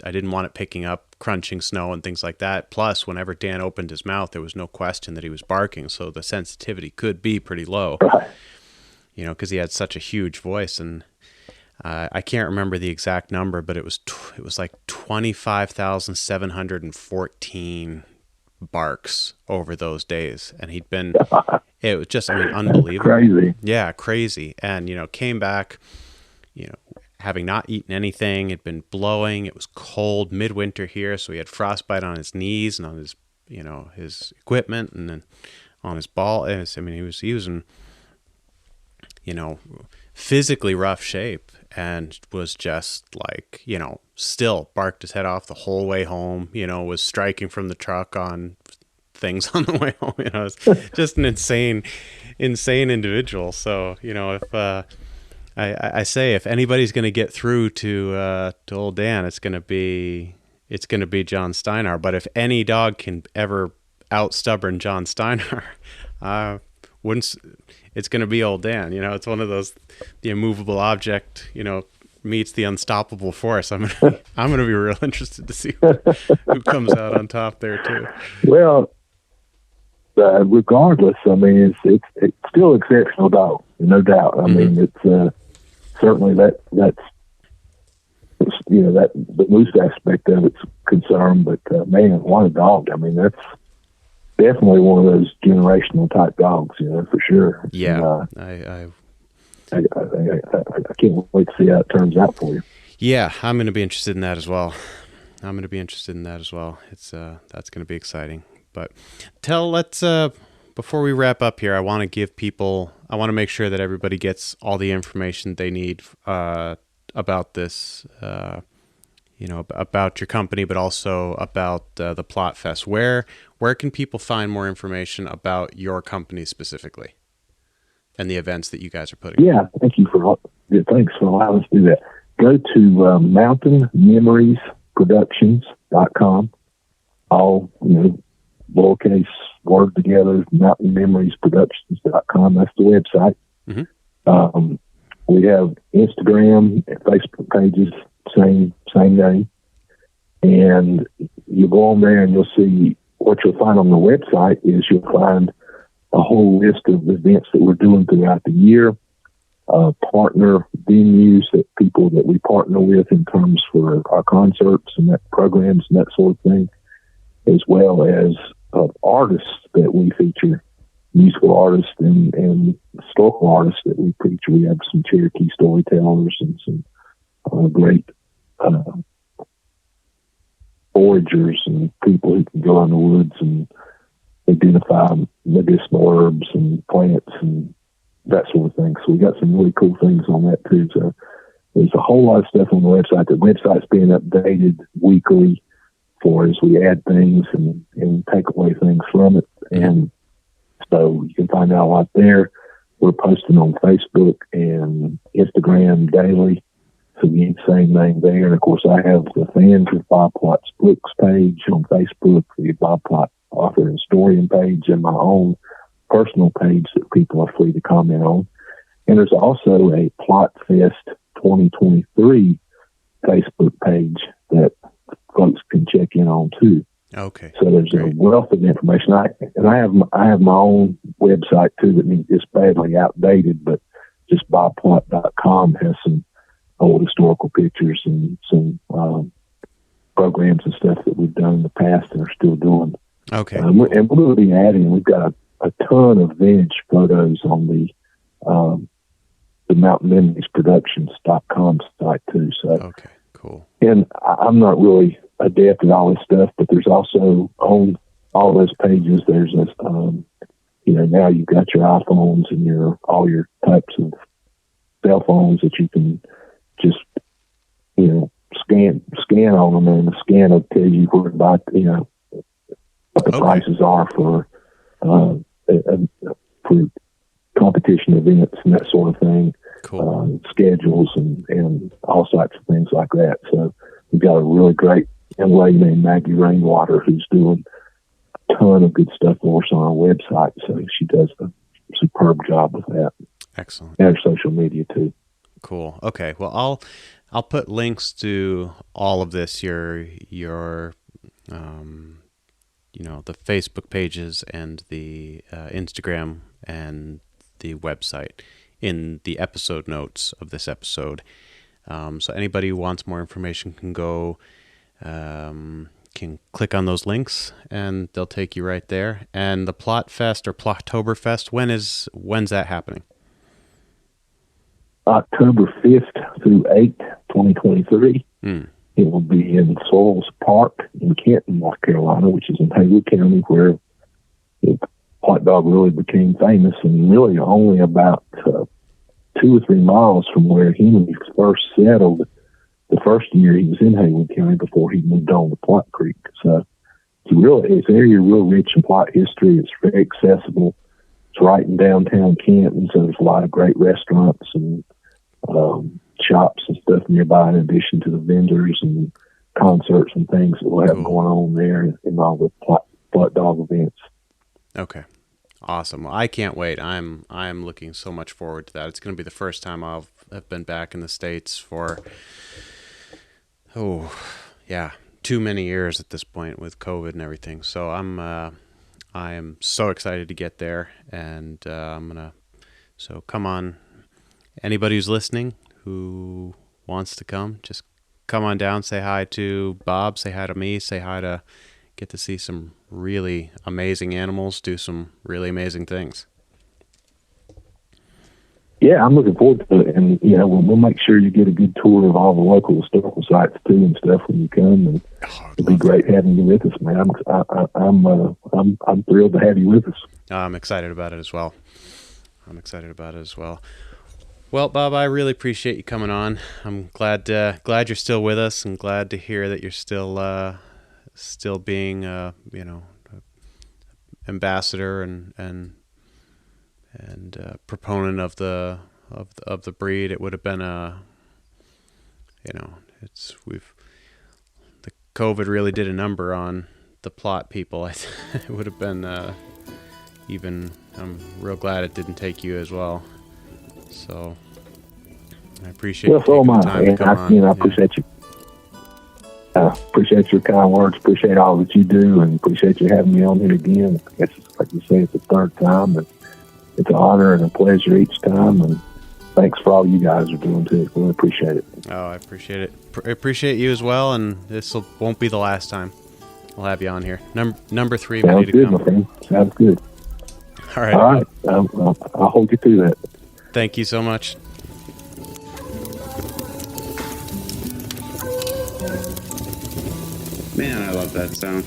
I didn't want it picking up crunching snow and things like that. Plus, whenever Dan opened his mouth, there was no question that he was barking, so the sensitivity could be pretty low. Right. Because he had such a huge voice, and I can't remember the exact number, but it was like 25,714 barks over those days, and he'd been. It was just, unbelievable. Crazy. Yeah, crazy. And came back, having not eaten anything. It'd been blowing. It was cold midwinter here, so he had frostbite on his knees and on his, his equipment, and then on his ball. He was in, physically rough shape, and was just like, still barked his head off the whole way home. Was striking from the truck on things on the way home. It's just an insane individual. So, if I say, if anybody's going to get through to old Dan, it's going to be John Steinar. But if any dog can ever out stubborn John Steinar, it's going to be old Dan. It's one of those, the immovable object, meets the unstoppable force. I'm going to be real interested to see who comes out on top there too. Well, regardless, it's still exceptional dog, no doubt. It's certainly that's that the moose aspect of it's concerned, but man, what a dog! That's definitely one of those generational type dogs, for sure. Yeah, and, I can't wait to see how it turns out for you. Yeah, I'm going to be interested in that as well. It's that's going to be exciting. But before we wrap up here, I want to make sure that everybody gets all the information they need about this, about your company, but also about the Plott Fest. Where can people find more information about your company specifically and the events that you guys are putting? Yeah, thanks for allowing us to do that. Go to mountainmemoriesproductions.com. All lowercase word together, mountainmemoriesproductions.com. That's the website. Mm-hmm. We have Instagram and Facebook pages, same name. And you go on there and you'll see what you'll find on the website is you'll find a whole list of events that we're doing throughout the year, partner venues that people that we partner with in terms for our concerts and that programs and that sort of thing, as well as artists that we feature, musical artists and historical artists that we feature. We have some Cherokee storytellers and some great foragers and people who can go in the woods and identify medicinal herbs and plants and that sort of thing. So we got some really cool things on that too. So there's a whole lot of stuff on the website. The website's being updated weekly for as we add things and take away things from it. And so you can find out a lot there. We're posting on Facebook and Instagram daily. So again, same thing there. And of course, I have the Fans of Bob Plott's Books page on Facebook, the Bob Plott Author and Historian page, and my own personal page that people are free to comment on. And there's also a Plott Fest 2023 Facebook page that folks can check in on too. Okay. So there's a wealth of information. I have my own website too that is badly outdated, but just bobplott.com has some old historical pictures and some programs and stuff that we've done in the past and are still doing. Okay. And we're going to be adding. We've got a ton of vintage photos on the mountainmemoriesproductions.com site too. So okay, cool. And I'm not really adept at all this stuff, but there's also on all those pages. There's this, now you've got your iPhones and all your types of cell phones that you can just scan on them, and the scan will tell you where about what the prices are for competition events and that sort of thing. Cool. Schedules and all sorts of things like that. So we've got a really great young lady named Maggie Rainwater who's doing a ton of good stuff for us on our website. So she does a superb job with that. Excellent. And our social media too. Cool. Okay. Well, I'll put links to all of this, your the Facebook pages and the Instagram and the website in the episode notes of this episode. So anybody who wants more information can go, can click on those links and they'll take you right there. And the Plott Fest or Plottoberfest, when's that happening? October 5th through 8th, 2023. It will be in Soils Park in Kenton, North Carolina, which is in Haywood County, where Plott Dog really became famous, and really only about 2 or 3 miles from where he first settled the first year he was in Haywood County before he moved on to Plott Creek. So it's an area real rich in Plott history. It's very accessible. It's right in downtown Canton, so there's a lot of great restaurants and shops and stuff nearby, in addition to the vendors and concerts and things that we'll have going on there and all the Plott Dog events. Okay. Awesome. Well, I can't wait. I'm looking so much forward to that. It's going to be the first time I've been back in the States for, too many years at this point with COVID and everything. So I am so excited to get there, and so come on. Anybody who's listening who wants to come, just come on down, say hi to Bob, say hi to me, get to see some really amazing animals, do some really amazing things. Yeah, I'm looking forward to it, and we'll make sure you get a good tour of all the local historical sites too and stuff when you come. And it'll be great having you with us, man. I'm thrilled to have you with us. I'm excited about it as well. Well, Bob, I really appreciate you coming on. I'm glad you're still with us, and glad to hear that you're still being ambassador and proponent of the breed. It would have been the COVID really did a number on the Plott people. It would have been I'm real glad it didn't take you as well. So I appreciate Well, you so am taking the I. time to And come on. I appreciate you. Appreciate your kind words. Appreciate all that you do, and appreciate you having me on here again. I guess, like you say, it's the third time, and it's an honor and a pleasure each time. And thanks for all you guys are doing too. Really appreciate it. Oh, I appreciate it. Appreciate you as well, and this won't be the last time I'll have you on here. Number 3, Sounds ready to good, come. my friend. Sounds good. All right. All right. I'll hold you to that. Thank you so much. Man, I love that sound.